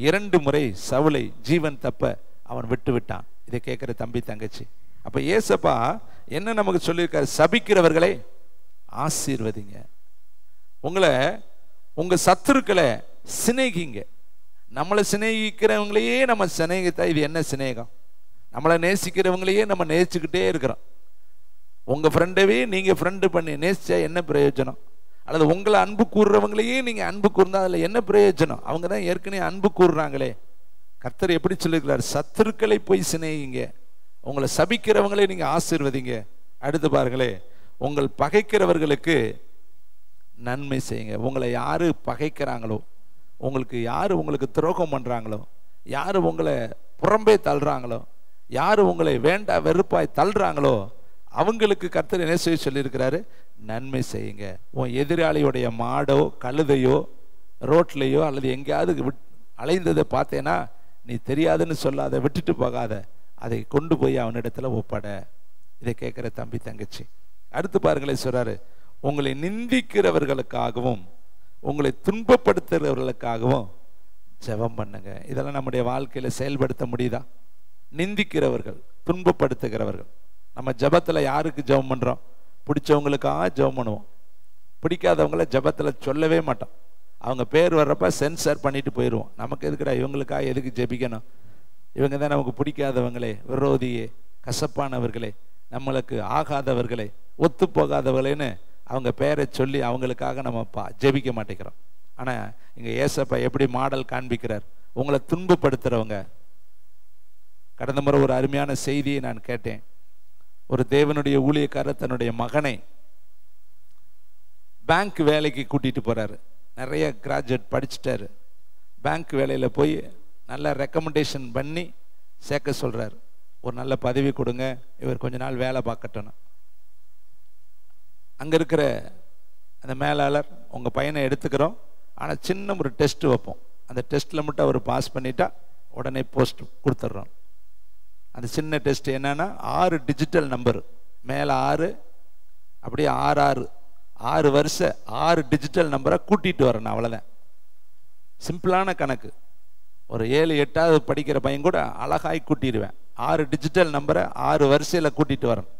2 முறை சவுலை ஜீவன் தப்ப அவன் விட்டு விட்டான். இதை கேட்கிற தம்பி தங்கச்சி, அப்ப ஏசப்பா என்ன நமக்கு சொல்லியிருக்காரு, சபிக்கிறவர்களை ஆசீர்வதிங்க, உங்களை உங்க சத்துருக்களை சிநேகிங்க. நம்மளை சிநேகிக்கிறவங்களையே நம்ம சிநேகித்தா இது என்ன சிநேகம்? நம்மளை நேசிக்கிறவங்களையே நம்ம நேசிச்சுக்கிட்டே இருக்கிறோம். உங்க ஃப்ரெண்டவே நீங்க ஃப்ரெண்டு பண்ணி நேசிச்சா என்ன பிரயோஜனம்? அல்லது உங்களை அன்பு கூறுறவங்களையே நீங்க அன்பு கூர்ந்தா அதுல என்ன பிரயோஜனம்? அவங்க தான் ஏற்கனவே அன்பு கூறுறாங்களே. கர்த்தர் எப்படி சொல்லிருக்கிறார், சத்துருக்களை போய் சிநேகிங்க, உங்களை சபிக்கிறவங்களே நீங்க ஆசீர்வதிங்க. அடுத்து பாருங்களே, உங்கள் பகைக்கிறவர்களுக்கு நன்மை செய்யுங்க. உங்களை யாரு பகைக்கிறாங்களோ, உங்களுக்கு யாரு உங்களுக்கு துரோகம் பண்றாங்களோ, யாரு உங்களை புறம்பே தள்ளுறாங்களோ, யாரு உங்களை வேண்டா வெறுப்பாய் தள்ளுறாங்களோ, அவங்களுக்கு கர்த்தர் என்ன செய்ய சொல்லியிருக்கிறாரு, நன்மை செய்யுங்க. உன் எதிராளியுடைய மாடோ கழுதையோ ரோட்லையோ அல்லது எங்கேயாவது அலைந்ததை பார்த்தேன்னா நீ தெரியாதுன்னு சொல்லாத, விட்டுட்டு போகாத, அதை கொண்டு போய் அவனிடத்துல ஒப்பட. இதை கேட்கிற தம்பி தங்கச்சி, அடுத்து பாருங்களேன் சொல்றாரு, உங்களை நிந்திக்கிறவர்களுக்காகவும் உங்களை துன்பப்படுத்துகிறவர்களுக்காகவும் ஜெபம் பண்ணுங்க. இதெல்லாம் நம்முடைய வாழ்க்கையில செயல்படுத்த முடியுதா? நிந்திக்கிறவர்கள், துன்பப்படுத்துகிறவர்கள், நம்ம ஜெபத்துல யாருக்கு ஜெபம் பண்றோம்? பிடிச்சவங்களுக்காக ஜெபம் பண்ணுவோம், பிடிக்காதவங்கள ஜெபத்துல சொல்லவே மாட்டோம். அவங்க பேர் வர்றப்ப சென்சார் பண்ணிட்டு போயிடுவோம். நமக்கு எதுக்குடா இவங்களுக்காக எதுக்கு ஜெபிக்கணும், இவங்க தான் நமக்கு பிடிக்காதவங்களே, விரோதியே, கசப்பானவர்களே, நம்மளுக்கு ஆகாதவர்களே, ஒத்து போகாதவர்களேன்னு அவங்க பேரை சொல்லி அவங்களுக்காக நம்ம ஜெபிக்க மாட்டேங்கிறோம். ஆனா இங்க ஏசப்பா எப்படி மாடல் காண்பிக்கிறார், உங்களை துன்பப்படுத்துறவங்க. கடந்த முறை ஒரு அருமையான செய்தியை நான் கேட்டேன். ஒரு தேவனுடைய ஊழியக்காரர் தன்னுடைய மகனை பேங்க் வேலைக்கு கூட்டிட்டு போறாரு. நிறைய கிராஜுவேட் படிச்சுட்டாரு. பேங்க் வேலையில போய் நல்ல ரெக்கமெண்டேஷன் பண்ணி சேர்க்க சொல்றாரு. ஒரு நல்ல பதவி கொடுங்க, இவர் கொஞ்ச நாள் வேலை பார்க்கட்டும். அங்க இருக்கிற அந்த மேலாளர், உங்க பையனை எடுத்துக்கிறோம், ஆனா சின்ன ஒரு டெஸ்ட் வைப்போம், அந்த டெஸ்ட்ல மட்டும் அவர் பாஸ் பண்ணிட்டா உடனே போஸ்ட் கொடுத்துட்றோம். அந்த சின்ன டெஸ்ட் என்னன்னா 6 டிஜிட்டல் நம்பர், மேல 6, அப்படியே 6 வருஷ 6 டிஜிட்டல் நம்பரை கூட்டிட்டு வரணும், அவ்வளவுதான். சிம்பிளான கணக்கு. ஒரு 7, 8வது படிக்கிற பையன் கூட அழகாய் கூட்டிடுவேன். 6 டிஜிட்டல் நம்பரை 6 வரிசையில கூட்டிட்டு வரணும்.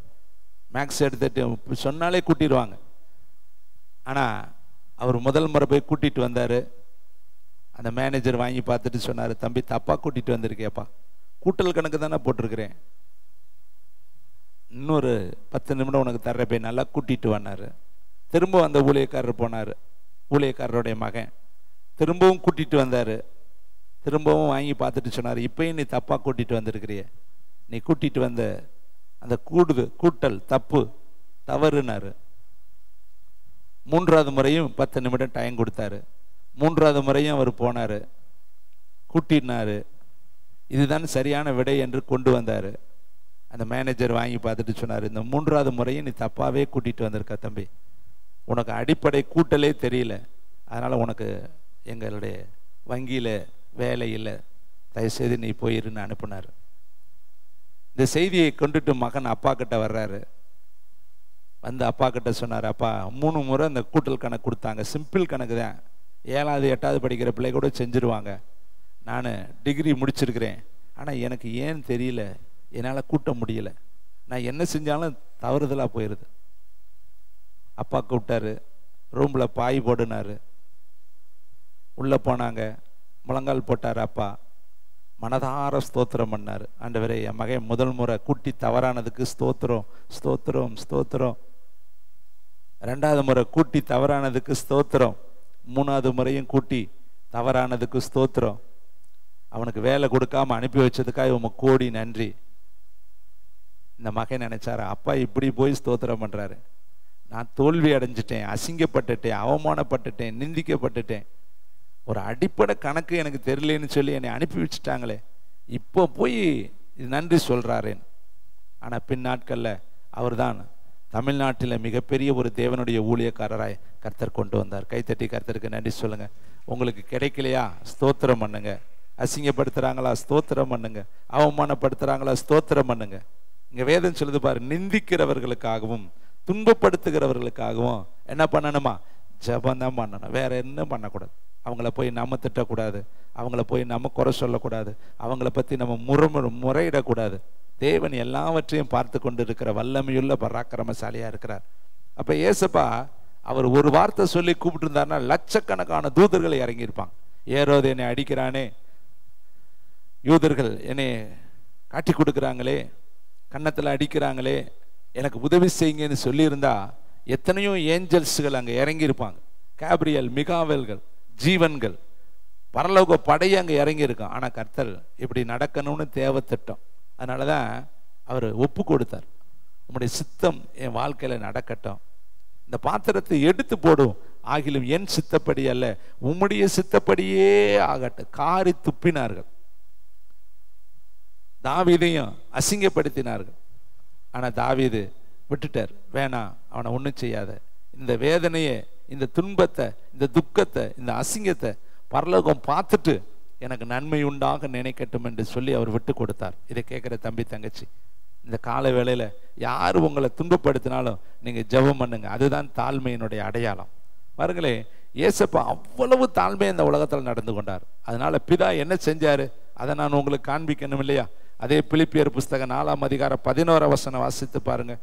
மேக்ஸ் எடுத்துட்டு சொன்னாலே கூட்டிடுவாங்க. ஆனா அவர் முதல் முறை போய் கூட்டிட்டு வந்தாரு. அந்த மேனேஜர் வாங்கி பார்த்துட்டு சொன்னாரு, தம்பி தப்பா கூட்டிட்டு வந்திருக்கேப்பா, கூட்டல் கணக்கு தானே போட்டிருக்கிறேன், இன்னொரு 10 நிமிடம் உனக்கு தர்ற போய் நல்லா கூட்டிட்டு வந்தாரு. திரும்ப அந்த ஊழியக்காரர் போனாரு, ஊழியக்காரருடைய மகன் திரும்பவும் கூட்டிட்டு வந்தாரு. திரும்பவும் வாங்கி பார்த்துட்டு சொன்னாரு, இப்பயும் நீ தப்பா கூட்டிட்டு வந்திருக்கிறிய, நீ கூட்டிட்டு வந்த அந்த கூட்டல் தப்பு, தவறுனாரு. 3வது முறையும் 10 நிமிடம் டைம் கொடுத்தாரு. 3வது முறையும் அவர் போனாரு, கூட்டினாரு. இதுதான் சரியான விடை என்று கொண்டு வந்தாரு. அந்த மேனேஜர் வாங்கி பார்த்துட்டு சொன்னாரு, இந்த 3வது முறையும் நீ தப்பாவே கூட்டிட்டு வந்திருக்க தம்பி, உனக்கு அடிப்படை கூட்டலே தெரியல, அதனால உனக்கு எங்களுடைய வங்கியில வேலை இல்லை, தயவுசெய்து நீ போயிருன்னு அனுப்புனாரு. இந்த செய்தியை கொண்டுட்டு மகன் அப்பா கிட்ட வர்றாரு. வந்து அப்பா கிட்ட சொன்னார், அப்பா 3 முறை அந்த கூட்டல் கணக்கு கொடுத்தாங்க, சிம்பிள் கணக்கு தான், 7வது 8வது படிக்கிற பிள்ளை கூட செஞ்சிருவாங்க, நான் டிகிரி முடிச்சிருக்கிறேன், ஆனால் எனக்கு ஏன் தெரியல, என்னால் கூட்ட முடியல, நான் என்ன செஞ்சாலும் தவறுதலாக போயிடுது. அப்பா கூப்பிட்டாரு, ரூமில் பாய் போடுனாரு. உள்ளே போனாங்க, முழங்கால் போட்டார். அப்பா மனதார ஸ்தோத்திரம் பண்ணார். ஆண்டவரே, என் மகன் முதல் முறை கூட்டி தவறானதுக்கு ஸ்தோத்திரம் ஸ்தோத்திரம் ஸ்தோத்திரம், 2வது முறை கூட்டி தவறானதுக்கு ஸ்தோத்திரம், 3வது முறையும் கூட்டி தவறானதுக்கு ஸ்தோத்திரம், அவனுக்கு வேலை கொடுக்காம அனுப்பி வச்சதுக்காக உமக்கு கோடி நன்றி. இந்த மகன் நினைச்சாரு, அப்பா இப்படி போய் ஸ்தோத்திரம் பண்றாரு, நான் தோல்வி அடைஞ்சிட்டேன், அசிங்கப்பட்டுட்டேன், அவமானப்பட்டுட்டேன், நிந்திக்கப்பட்டுட்டேன், ஒரு அடிப்படை கணக்கு எனக்கு தெரியலன்னு சொல்லி என்னை அனுப்பி வச்சுட்டாங்களே, இப்போ போய் இது நன்றி சொல்கிறாரேன்னு. ஆனால் பின் நாட்களில் அவர் தான் தமிழ்நாட்டில் மிகப்பெரிய ஒரு தேவனுடைய ஊழியக்காரராய் கர்த்தர் கொண்டு வந்தார். கைத்தட்டி கர்த்தருக்கு நன்றி சொல்லுங்கள். உங்களுக்கு கிடைக்கலையா, ஸ்தோத்திரம் பண்ணுங்க. அசிங்கப்படுத்துகிறாங்களா, ஸ்தோத்திரம் பண்ணுங்க. அவமானப்படுத்துகிறாங்களா, ஸ்தோத்திரம் பண்ணுங்க. இங்கே வேதம் சொல்லுது பாரு, நிந்திக்கிறவர்களுக்காகவும் துன்பப்படுத்துகிறவர்களுக்காகவும் என்ன பண்ணணுமா, ஜபந்தான் பண்ணணும். வேற என்ன பண்ணக்கூடாது. அவங்கள போய் நம்ம திட்டக்கூடாது, அவங்கள போய் நம்ம குறை சொல்லக்கூடாது, அவங்கள பற்றி நம்ம முறையிடக்கூடாது. தேவன் எல்லாவற்றையும் பார்த்து கொண்டு இருக்கிற வல்லமையுள்ள பராக்கிரமசாலியாக இருக்கிறார். அப்போ ஏசப்பா அவர் ஒரு வார்த்தை சொல்லி கூப்பிட்டு இருந்தாருன்னா லட்சக்கணக்கான தூதர்களை இறங்கியிருப்பாங்க. ஏரோது என்னை அடிக்கிறானே, யூதர்கள் என்னை காட்டி கொடுக்குறாங்களே, கன்னத்தில் அடிக்கிறாங்களே, எனக்கு உதவி செய்யுங்கன்னு சொல்லியிருந்தா எத்தனையோ ஏஞ்சல்ஸ்கள் அங்கே இறங்கியிருப்பாங்க. கேப்ரியல், மிகாவேல்கள், ஜீவன்கள், பரலோக படையை அங்கே இறங்கியிருக்கான். ஆனால் கர்த்தர் இப்படி நடக்கணும்னு தேவை திட்டம். அதனால தான் அவர் ஒப்பு கொடுத்தார். உம்முடைய சித்தம் என் வாழ்க்கையில் நடக்கட்டும், இந்த பாத்திரத்தை எடுத்து போடும், ஆகிலும் என் சித்தப்படி அல்ல உம்முடைய சித்தப்படியே ஆகட்டும். காரி துப்பினார்கள், தாவீதையும் அசிங்கப்படுத்தினார்கள். ஆனால் தாவீது விட்டுட்டார், வேணாம், அவனை ஒன்றும் செய்யாத. இந்த வேதனையை, இந்த துன்பத்தை, இந்த துக்கத்தை, இந்த அசிங்கத்தை பரலோகம் பார்த்துட்டு எனக்கு நன்மை உண்டாக நினைக்கட்டும் என்று சொல்லி அவர் விட்டு கொடுத்தார். இதை கேட்குற தம்பி தங்கச்சி, இந்த கால வேளையில் யார் உங்களை துன்பப்படுத்தினாலும் நீங்கள் ஜெபம் பண்ணுங்க. அதுதான் தாழ்மையினுடைய அடையாளம். பாருங்களே, ஏசப்பா அவ்வளவு தாழ்மை இந்த உலகத்தில் நடந்து கொண்டார். அதனால பிதா என்ன செஞ்சார் அதை நான் உங்களுக்கு காண்பிக்கணும் இல்லையா? அதே பிலிப்பியர் புஸ்தகம் 4ஆம் அதிகாரம் 11ஆம் வசனம் வாசித்து பாருங்க.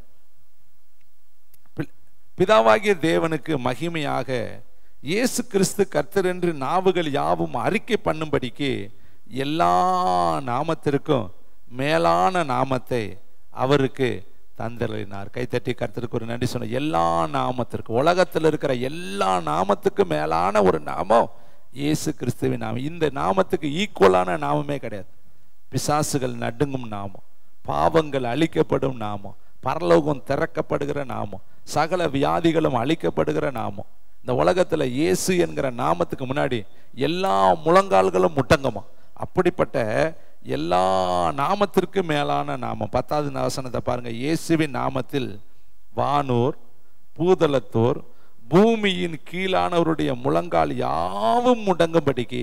பிதாவாகிய தேவனுக்கு மகிமையாக இயேசு கிறிஸ்து கர்த்தர் என்று நாவுகள் யாவும் அறிக்கை பண்ணும்படிக்கு எல்லா நாமத்திற்கும் மேலான நாமத்தை அவருக்கு தந்தளினார். கைத்தட்டி கர்த்தருக்கு ஒரு நன்றி சொன்ன. எல்லா நாமத்திற்கு, உலகத்தில் இருக்கிற எல்லா நாமத்துக்கும் மேலான ஒரு நாமம் இயேசு கிறிஸ்துவின் நாமம். இந்த நாமத்துக்கு ஈக்குவலான நாமமே கிடையாது. பிசாசுகள் நடுங்கும் நாமம், பாவங்கள் அழிக்கப்படும் நாமம், பரலோகம் திறக்கப்படுகிற நாமம், சகல வியாதிகளும் அழிக்கப்படுகிற நாமம். இந்த உலகத்தில் இயேசு என்கிற நாமத்துக்கு முன்னாடி எல்லா முழங்கால்களும் முட்டங்கமா. அப்படிப்பட்ட எல்லா நாமத்திற்கு மேலான நாமம். 10வது வசனத்தை பாருங்க. இயேசுவின் நாமத்தில் வானோர் பூதலத்தோர் பூமியின் கீழானவருடைய முழங்கால் யாவும் முடங்கும்படிக்கு.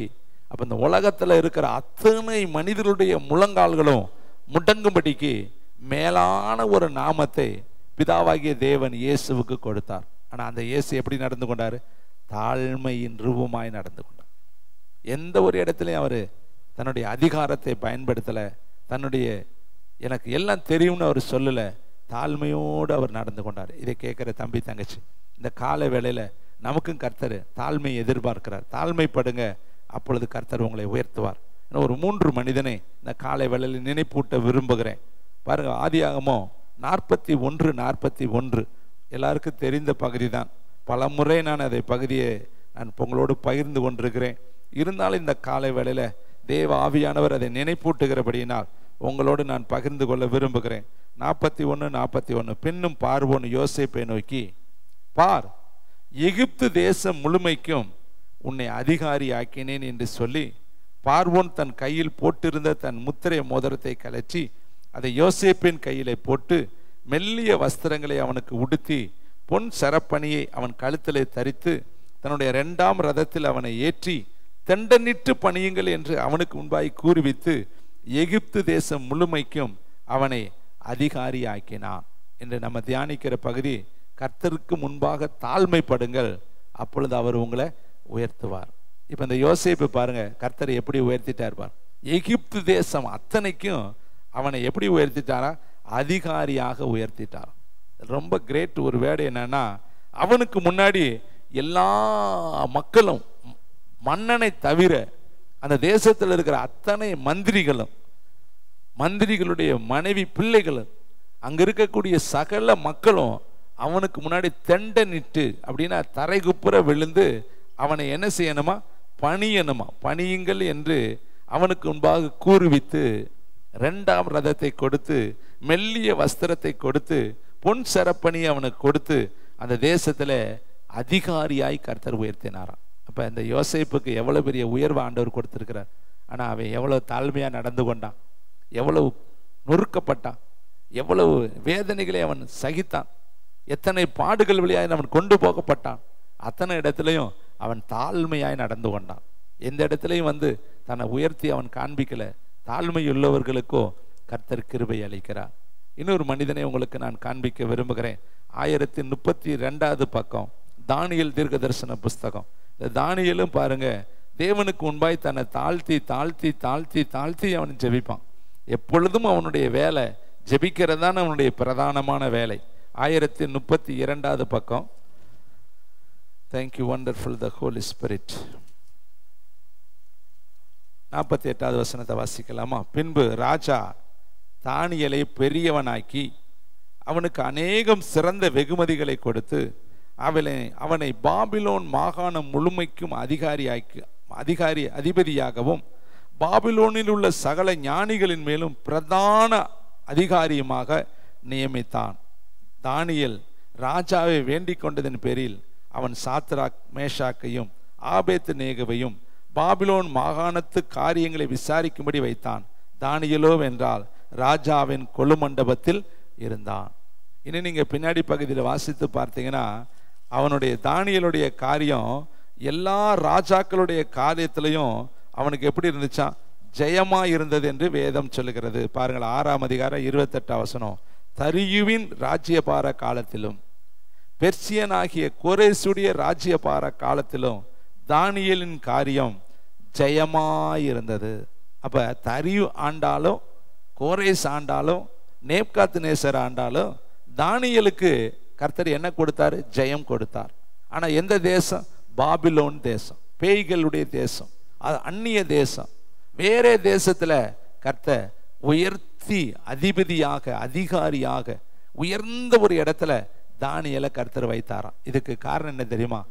அப்ப இந்த உலகத்துல இருக்கிற அத்தனை மனிதர்களுடைய முழங்கால்களும் முடங்கும்படிக்கு மேலான ஒரு நாமத்தை பிதாவாகிய தேவன் இயேசுவுக்கு கொடுத்தார். ஆனா அந்த இயேசு எப்படி நடந்து கொண்டாரு? தாழ்மையின் ரூபமாய் நடந்து கொண்டார். எந்த ஒரு இடத்துலையும் அவரு தன்னுடைய அதிகாரத்தை பயன்படுத்தலை, தன்னுடைய எனக்கு எல்லாம் தெரியும்னு அவர் சொல்லலை, தாழ்மையோடு அவர் நடந்து கொண்டார். இதை கேட்குற தம்பி தங்கச்சி, இந்த கால வேளையில் நமக்கும் கர்த்தர் தாழ்மையை எதிர்பார்க்கிறார். தாழ்மைப்படுங்க, அப்பொழுது கர்த்தர் உங்களை உயர்த்துவார். ஒரு 3 மனிதனை இந்த காலை வேளையில் நினைப்பூட்ட விரும்புகிறேன். பாருங்க, ஆதியாகமம் 41:41 எல்லாருக்கும் தெரிந்த பகுதி தான். பல முறை நான் அதை பகுதியை நான் உங்களோடு பகிர்ந்து கொண்டிருக்கிறேன். இருந்தாலும் இந்த காலை வேளையில் தேவ ஆவியானவர் அதை நினைப்பூட்டுகிறபடியினால் உங்களோடு நான் பகிர்ந்து கொள்ள விரும்புகிறேன். 41:41 பின்னும் பார்வோன் யோசேப்பை நோக்கி, பார், எகிப்து தேசம் முழுமைக்கும் உன்னை அதிகாரி ஆக்கினேன் என்று சொல்லி பார்வோன் தன் கையில் போட்டிருந்த தன் முத்திரை மோதிரத்தை கலற்றி அதை யோசேப்பின் கையிலே போட்டு மெல்லிய வஸ்திரங்களை அவனுக்கு உடுத்தி பொன் சரப்பணியை அவன் கழுத்திலே தரித்து தன்னுடைய 2ஆம் ரதத்தில் அவனை ஏற்றி தண்டனிட்டு பணியுங்கள் என்று அவனுக்கு முன்பாய் கூறுவித்து எகிப்து தேசம் முழுமைக்கும் அவனை அதிகாரி ஆக்கினான் என்று நம்ம தியானிக்கிற பகுதி. கர்த்தருக்கு முன்பாக தாழ்மைப்படுங்கள், அப்பொழுது அவர் உங்களை உயர்த்துவார். இப்ப இந்த யோசேப்பு பாருங்க, கர்த்தரை எப்படி உயர்த்திட்டார் பார். எகிப்து தேசம் அத்தனைக்கும் அவனை எப்படி உயர்த்திட்டாரா? அதிகாரியாக உயர்த்திட்டார். ரொம்ப கிரேட். ஒரு வேர்டு என்னன்னா, அவனுக்கு முன்னாடி எல்லா மக்களும், மன்னனை தவிர அந்த தேசத்தில் இருக்கிற அத்தனை மந்திரிகளும், மந்திரிகளுடைய மனைவி பிள்ளைகளும், அங்க இருக்கக்கூடிய சகல மக்களும் அவனுக்கு முன்னாடி தண்டனிட்டு, அப்படின்னா தரைகுப்புற விழுந்து அவனை என்ன செய்யணுமா? பணியணுமா. பணியுங்கள் என்று அவனுக்கு முன்பாக கூறுவித்து 2ஆம் ரதத்தை கொடுத்து மெல்லிய வஸ்திரத்தை கொடுத்து பொன் சரப்பணி அவனுக்கு கொடுத்து அந்த தேசத்துல அதிகாரியாய் கர்த்தர் உயர்த்தினாராம். அப்போ இந்த யோசேப்புக்கு எவ்வளோ பெரிய உயர்வு ஆண்டவர் கொடுத்துருக்கிறார். ஆனால் அவன் எவ்வளோ தாழ்மையாக நடந்து கொண்டான், எவ்வளவு நொறுக்கப்பட்டான், எவ்வளவு வேதனைகளை அவன் சகித்தான், எத்தனை பாடுகள் வழியாக அவன் கொண்டு போகப்பட்டான். அத்தனை இடத்துலையும் அவன் தாழ்மையாய் நடந்து கொண்டான். எந்த இடத்துலையும் தன்னை உயர்த்தி அவன் காண்பிக்கல. தாழ்மையுள்ளவர்களுக்கோ கர்த்தர் கிருபை அளிக்கிறார். இன்னொரு மனிதனை உங்களுக்கு நான் காண்பிக்க விரும்புகிறேன். 1032 பக்கம் தானியேல் தீர்க்க தரிசன புஸ்தகம். இந்த தானியேலும் பாருங்க, தேவனுக்கு முன்பாய் தன்னை தாழ்த்தி தாழ்த்தி தாழ்த்தி தாழ்த்தி அவன் ஜெபிப்பான். எப்பொழுதும் அவனுடைய வேலை ஜெபிக்கிறதான அவனுடைய பிரதானமான வேலை. 1032 பக்கம். தேங்க்யூ வண்டர்ஃபுல் த ஹோலி ஸ்பிரிட். 48வது வசனத்தை வாசிக்கலாமா? பின்பு ராஜா தானியேலை பெரியவனாக்கி அவனுக்கு அநேகம் சிறந்த வெகுமதிகளை கொடுத்து அவனை பாபிலோன் மாகாணம் முழுமைக்கும் அதிபதியாகவும் பாபிலோனில் உள்ள சகல ஞானிகளின் மேலும் பிரதான அதிகாரியுமாக நியமித்தான். தானியேல் ராஜாவை வேண்டிக் கொண்டதன் பேரில் அவன் சாத்ராக் மேஷாக்கையும் ஆபேத் நேகவையும் பாபிலோன் மாகாணத்து காரியங்களை விசாரிக்கும்படி வைத்தான். தானியேலோ வென்றால் ராஜாவின் கொலுமண்டபத்தில் இருந்தான். இனி நீங்க பின்னாடி பகுதியில் வாசித்து பார்த்தீங்கன்னா அவனுடைய தானியேலுடைய காரியம் எல்லா ராஜாக்களுடைய காரியத்திலையும் அவனுக்கு எப்படி இருந்துச்சான்? ஜெயமா இருந்தது என்று வேதம் சொல்லுகிறது. பாருங்கள், 6ஆம் அதிகாரம் 28 வசனம். தரியுவின் ராஜ்யபார காலத்திலும் பெர்சியனாகிய கோரேசுடைய ராஜ்யபார காலத்திலும் தானியேலின் காரியம் ஜெயமாயிருந்தது. அப்ப தரியு ஆண்டாலும் கோரேஸ் ஆண்டாலும் நேப்காத் நேசர் ஆண்டாலும் தானியேலுக்கு கர்த்தர் என்ன கொடுத்தாரு? ஜெயம் கொடுத்தார். ஆனா எந்த தேசம்? பாபிலோன் தேசம், பேய்களுடைய தேசம், அது அந்நிய தேசம். வேற தேசத்துல கர்த்தர் உயர்த்தி அதிபதியாக அதிகாரியாக உயர்ந்த ஒரு இடத்துல தானியேலை கர்த்தர் வைத்தாராம். இதுக்கு காரணம் என்ன தெரியுமா?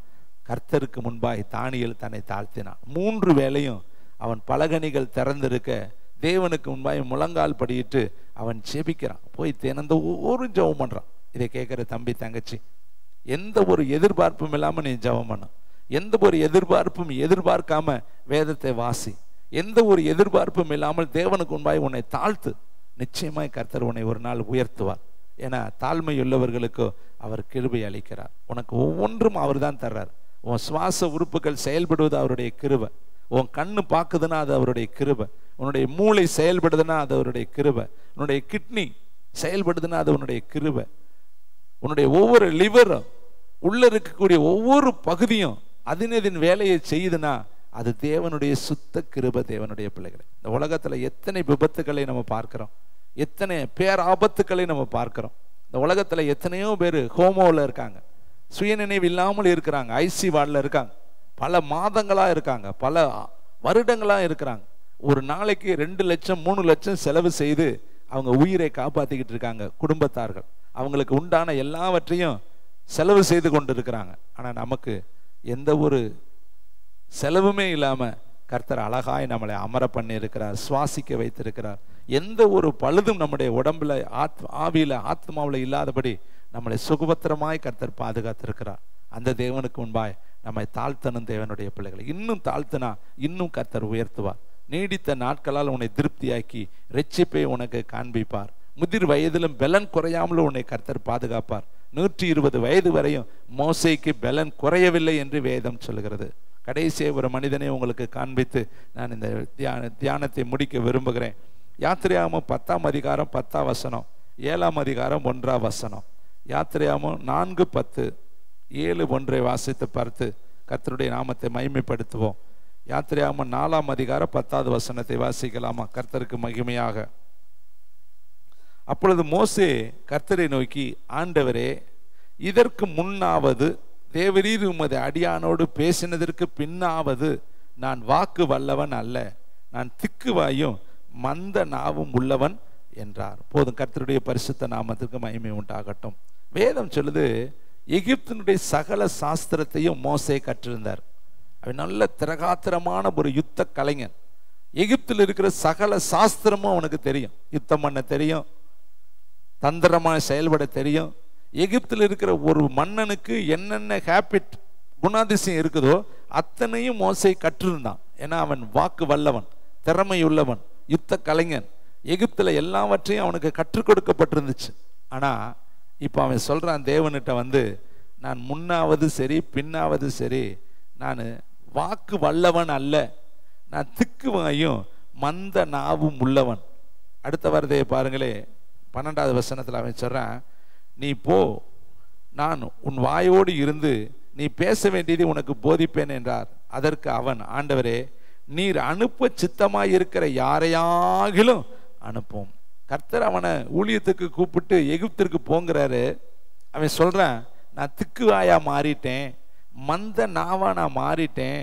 கர்த்தருக்கு முன்பாய் தானியேல் தன்னை தாழ்த்தினான். 3 வேளையும் அவன் பலகணிகள் திறந்திருக்க தேவனுக்கு முன்பாய் முழங்கால் படியிட்டு அவன் ஜெபிக்கிறான். போய் தினந்த ஒரு ஜெபம் பண்றான். இதை கேட்கிற தம்பி தங்கச்சி, எந்த ஒரு எதிர்பார்ப்பும் இல்லாம நீ ஜெபம் பண்ண, எந்த ஒரு எதிர்பார்ப்பும் எதிர்பார்க்காம வேதத்தை வாசி, எந்த ஒரு எதிர்பார்ப்பும் இல்லாமல் தேவனுக்கு முன்பாய் உன்னை தாழ்த்து. நிச்சயமாய் கர்த்தர் உன்னை ஒரு நாள் உயர்த்துவார். ஏன்னா தாழ்மையுள்ளவர்களுக்கு அவர் கிருபை அளிக்கிறார். உனக்கு ஒவ்வொன்றும் அவர் தான் தர்றார். உன் சுவாச உறுப்புகள் செயல்படுவது அவருடைய கிருபை. உன் கண்ணு பார்க்குதுன்னா அது அவருடைய கிருபை. உன்னுடைய மூளை செயல்படுதுன்னா அது அவருடைய கிருபை. உன்னுடைய கிட்னி செயல்படுதுன்னா அது உன்னுடைய கிருபை. உன்னுடைய ஒவ்வொரு லிவரும் உள்ள இருக்கக்கூடிய ஒவ்வொரு பகுதியும் அதன் வேலையை செய்யுதுன்னா அது தேவனுடைய சுத்த கிருபை. தேவனுடைய பிள்ளைகளை, இந்த உலகத்துல எத்தனை விபத்துக்களை நம்ம பார்க்கிறோம், எத்தனை பேராபத்துக்களை நம்ம பார்க்கிறோம். இந்த உலகத்துல எத்தனையோ பேர் ஹோமோவில் இருக்காங்க, சுயநினைவு இல்லாமல் இருக்கிறாங்க, ஐசி வார்டில் இருக்காங்க, பல மாதங்களா இருக்காங்க, பல வருடங்களா இருக்கிறாங்க. ஒரு நாளைக்கு 2 லட்சம் 3 லட்சம் செலவு செய்து அவங்க உயிரை காப்பாத்திக்கிட்டு இருக்காங்க. குடும்பத்தார்கள் அவங்களுக்கு உண்டான எல்லாவற்றையும் செலவு செய்து கொண்டு இருக்கிறாங்க. ஆனா நமக்கு எந்த ஒரு செலவுமே இல்லாம கர்த்தர் அழகாய் நம்மளை அமர பண்ணி இருக்கிறார், சுவாசிக்க வைத்திருக்கிறார். எந்த ஒரு பழுதும் நம்முடைய உடம்புல ஆவியில ஆத்மாவில் இல்லாதபடி நம்மளை சுகபத்திரமாய் கர்த்தர் பாதுகாத்திருக்கிறார். அந்த தேவனுக்கு முன்பாய் நம்மை தாழ்த்தணும். தேவனுடைய பிள்ளைகளை இன்னும் தாழ்த்தினா இன்னும் கர்த்தர் உயர்த்துவார். நீடித்த நாட்களால் உன்னை திருப்தியாக்கி ரட்சிப்பை உனக்கு காண்பிப்பார். முதிர் வயதிலும் பலன் குறையாமலும் உன்னை கர்த்தர் பாதுகாப்பார். 120 வயது வரையும் மோசேக்கு பலன் குறையவில்லை என்று வேதம் சொல்கிறது. கடைசியாக ஒரு மனிதனை உங்களுக்கு காண்பித்து நான் இந்த தியானத்தை முடிக்க விரும்புகிறேன். யாத்திரையாகமம் 10ஆம் அதிகாரம் 10ஆம் வசனம், 7ஆம் அதிகாரம் 1ஆம் வசனம். யாத்திரையாகமம் 4:10, 7:1 வாசித்து பார்த்து கர்த்தருடைய நாமத்தை மகிமைப்படுத்துவோம். யாத்திரையாகமம் 4ஆம் அதிகாரம் 10வது வசனத்தை வாசிக்கலாமா? கர்த்தருக்கு மகிமையாக. அப்பொழுது மோசே கர்த்தரை நோக்கி, ஆண்டவரே, இதற்கு முன்னாவது தேவரீர் உமது அடியானோடு பேசினதற்கு பின்னாவது நான் வாக்கு வல்லவன் அல்ல, நான் திக்குவாயும் மந்த நாவும் உள்ளவன் என்றார். போதும், கர்த்தருடைய பரிசுத்த நாமத்திற்கு மகிமை உண்டாகட்டும். வேதம் சொல்லுது, எகிப்தினுடைய சகல சாஸ்திரத்தையும் மோசே கற்றிருந்தார். அவன் நல்ல திரகாத்திரமான ஒரு யுத்த கலைஞன். எகிப்தில் இருக்கிற சகல சாஸ்திரமும் அவனுக்கு தெரியும். யுத்தம் பண்ண தெரியும், தந்திரமாக செயல்பட தெரியும். எகிப்தில் இருக்கிற ஒரு மன்னனுக்கு என்னென்ன ஹேபிட் குணாதிசயம் இருக்குதோ அத்தனையும் மோசே கற்றிருந்தான். ஏன்னா அவன் வாக்கு வல்லவன், திறமையுள்ளவன், யுத்த கலைஞன். எகிப்தில் எல்லாவற்றையும் அவனுக்கு கற்றுக் கொடுக்கப்பட்டிருந்துச்சு. ஆனால் இப்போ அவன் சொல்கிறான் தேவன்கிட்ட வந்து, நான் முன்னாவது சரி பின்னாவது சரி, நான் வாக்கு வல்லவன் அல்ல, நான் திக்குவாயும் மந்த நாவும் உள்ளவன். அடுத்த வார்த்தையை பாருங்களே, 12வது வசனத்தில் அவன் சொல்கிறான், நீ போ, நான் உன் வாயோடு இருந்து நீ பேச வேண்டியதை உனக்கு போதிப்பேன் என்றார். அதற்கு அவன், ஆண்டவரே, நீர் அனுப்ப சித்தமாய் இருக்கிற யாரையாகிலும் அனுப்பும். கர்த்தர் அவனை ஊழியத்துக்கு கூப்பிட்டு எகிப்திற்கு போங்கிறாரு. அவன் சொல்றான், நான் திக்குவாயா மாறிட்டேன், மந்த நாவா நான் மாறிட்டேன்,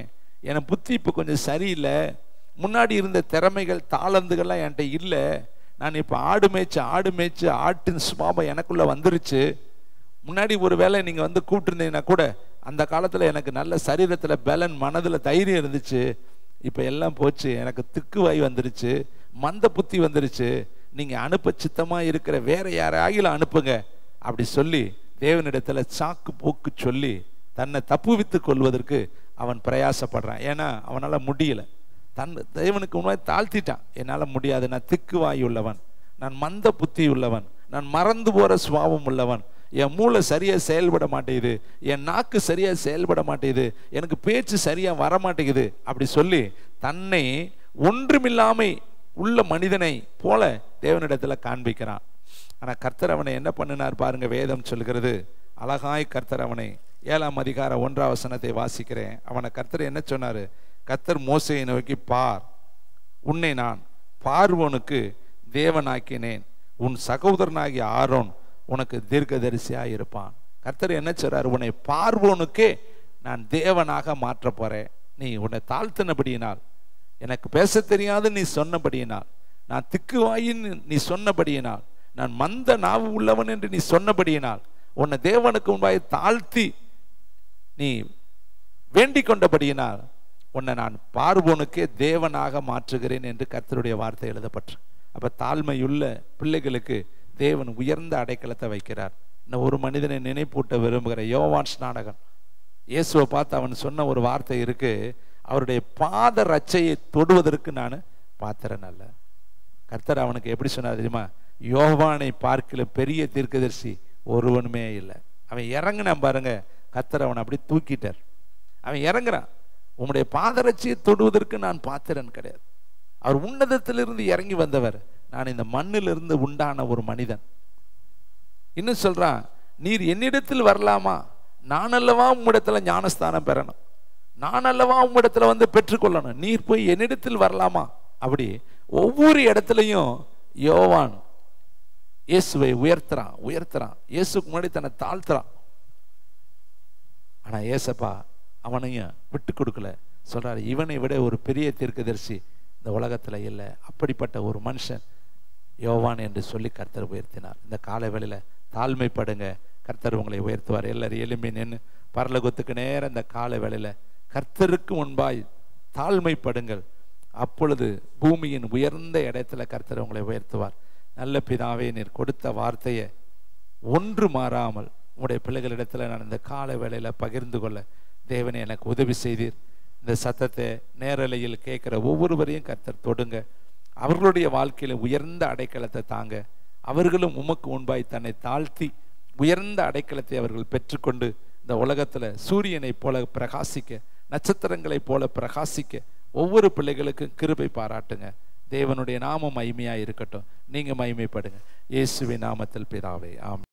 என் புத்தி இப்போ கொஞ்சம் சரியில்லை, முன்னாடி இருந்த திறமைகள் தாளந்துகள்லாம் என்கிட்ட இல்லை, நான் இப்போ ஆடு மேய்ச்சி ஆட்டின் சுபாவம் எனக்குள்ள வந்துருச்சு. முன்னாடி ஒரு வேளை நீங்கள் வந்து கூப்பிட்டுருந்தீங்கன்னா கூட அந்த காலத்தில் எனக்கு நல்ல சரீரத்தில் பலன், மனதில் தைரியம் இருந்துச்சு. இப்போ எல்லாம் போச்சு, எனக்கு திக்குவாய் வந்துருச்சு, மந்த புத்தி வந்துருச்சு, நீங்கள் அனுப்ப சித்தமாக இருக்கிற வேற யாராகிலும் அனுப்புங்க அப்படி சொல்லி தேவனிடத்தில் சாக்கு போக்கு சொல்லி தன்னை தப்புவித்து கொள்வதற்கு அவன் பிரயாசப்படுறான். ஏன்னா அவனால் முடியல, தேவனுக்கு முன்னாடி தாழ்த்திட்டான். என்னால் முடியாது, நான் திக்குவாய் உள்ளவன், நான் மந்த புத்தி உள்ளவன், நான் மறந்து போகிற சுபாவம் உள்ளவன், என் மூளை சரியாக செயல்பட மாட்டேங்குது, என் நாக்கு சரியாக செயல்பட மாட்டேங்குது, எனக்கு பேச்சு சரியாக வர மாட்டேங்குது அப்படி சொல்லி தன்னை ஒன்றுமில்லாமை உள்ள மனிதனை போல தேவனிடத்தில் காண்பிக்கிறான். ஆனால் கர்த்தர் அவனை என்ன பண்ணினார் பாருங்க. வேதம் சொல்கிறது, அழகாய் கர்த்தர் அவனை 7ஆம் அதிகாரம் 1ஆம் வசனத்தை வாசிக்கிறேன். அவனை கர்த்தர் என்ன சொன்னார்? கர்த்தர் மோசேயை நோக்கி, பார், உன்னை நான் பார்வோனுக்கு தேவனாக்கினேன், உன் சகோதரனாகிய ஆரோன் உனக்கு தீர்க்கதரிசியாக இருப்பான். கர்த்தர் என்ன சொல்றார்? உன்னை பார்வோனுக்கே நான் தேவனாக மாற்ற போறேன். நீ உன்னை தாழ்த்தினபடியினால், எனக்கு பேச தெரியாது நீ சொன்னபடியினால், நான் திக்குவாயின்னு நீ சொன்னபடியினால், நான் மந்த நாவு உள்ளவன் என்று நீ சொன்னபடியினால், உன்னை தேவனுக்கு முன்பாக தாழ்த்தி நீ வேண்டிக் கொண்டபடியினால் உன்னை நான் பார்வோனுக்கே தேவனாக மாற்றுகிறேன் என்று கர்த்தருடைய வார்த்தை எழுதப்பட்டு. அப்ப தாழ்மையுள்ள பிள்ளைகளுக்கு தேவன் உயர்ந்த அடைக்கலத்தை வைக்கிறார். இன்னும் ஒரு மனிதனை நினைப்பூட்ட விரும்புகிற யோவான் ஸ்நானகன் இயேசுவை பார்த்து அவன் சொன்ன ஒரு வார்த்தை இருக்கு, அவருடைய பாத ரட்சையை தொடுவதற்கு நான் பாத்திரன் அல்ல. கர்த்தர் அவனுக்கு எப்படி சொன்னார் தெரியுமா? யோவானை பார்க்கல பெரிய தீர்க்கதரிசி ஒருவனுமே இல்லை. அவன் இறங்கினான் பாருங்க, கர்த்தர் அவனை அப்படி தூக்கிட்டார். அவன் இறங்குறான், உன்னுடைய பாதரட்சியை தொடுவதற்கு நான் பாத்திரன் கிடையாது. அவர் உன்னதத்திலிருந்து இறங்கி வந்தவர், நான் இந்த மண்ணிலிருந்து உண்டான ஒரு மனிதன். இன்னும் சொல்றான், நீர் என்னிடத்தில் வரலாமா? நான் அல்லவா உம்மிடத்துல ஞானஸ்தானம் பெறணும், நான் அல்லவா உம்மிடத்துல வந்து பெற்றுக்கொள்ளணும், நீர் போய் என்னிடத்தில் வரலாமா? அப்படி ஒவ்வொரு இடத்துலையும் யோவான் இயேசுவை உயர்த்துறான். இயேசுக்கு முன்னாடி தன்னை தாழ்த்துறான். ஆனா ஏசப்பா அவனையும் விட்டு கொடுக்கல. சொல்றாரு, இவனை விட ஒரு பெரிய தீர்க்கதரிசி இந்த உலகத்துல இல்லை. அப்படிப்பட்ட ஒரு மனுஷன் யோவான் என்று சொல்லி கர்த்தர் உயர்த்தினார். இந்த காலை வேளையில தாழ்மைப்படுங்க, கர்த்தர் உங்களை உயர்த்துவார். எல்லாரும் எளிமை நின்று பரலோகத்துக்கு நேரம் இந்த காலை வேளையில கர்த்தருக்கு முன்பாய் தாழ்மைப்படுங்கள். அப்பொழுது பூமியின் உயர்ந்த இடத்துல கர்த்தர் உங்களை உயர்த்துவார். நல்ல பிதாவே, நீர் கொடுத்த வார்த்தையை ஒன்று மாறாமல் உங்களுடைய பிள்ளைகளிடத்துல நான் இந்த காலை வேளையில பகிர்ந்து கொள்ள தேவனே எனக்கு உதவி செய்தீர். இந்த சத்தத்தை நேரலையில் கேட்கிற ஒவ்வொருவரையும் கர்த்தர் தொடுங்க. அவர்களுடைய வாழ்க்கையில உயர்ந்த அடைக்கலத்தை தாங்க. அவர்களும் உமக்கு முன்பாய் தன்னை தாழ்த்தி உயர்ந்த அடைக்கலத்தை அவர்கள் பெற்றுக்கொண்டு இந்த உலகத்துல சூரியனை போல பிரகாசிக்க, நட்சத்திரங்களை போல பிரகாசிக்க ஒவ்வொரு பிள்ளைகளுக்கும் கிருபை பாராட்டுங்க. தேவனுடைய நாமம் மகிமையா இருக்கட்டும். நீங்க மகிமைப்படுங்க. இயேசுவின் நாமத்தில் பிதாவே, ஆமென்.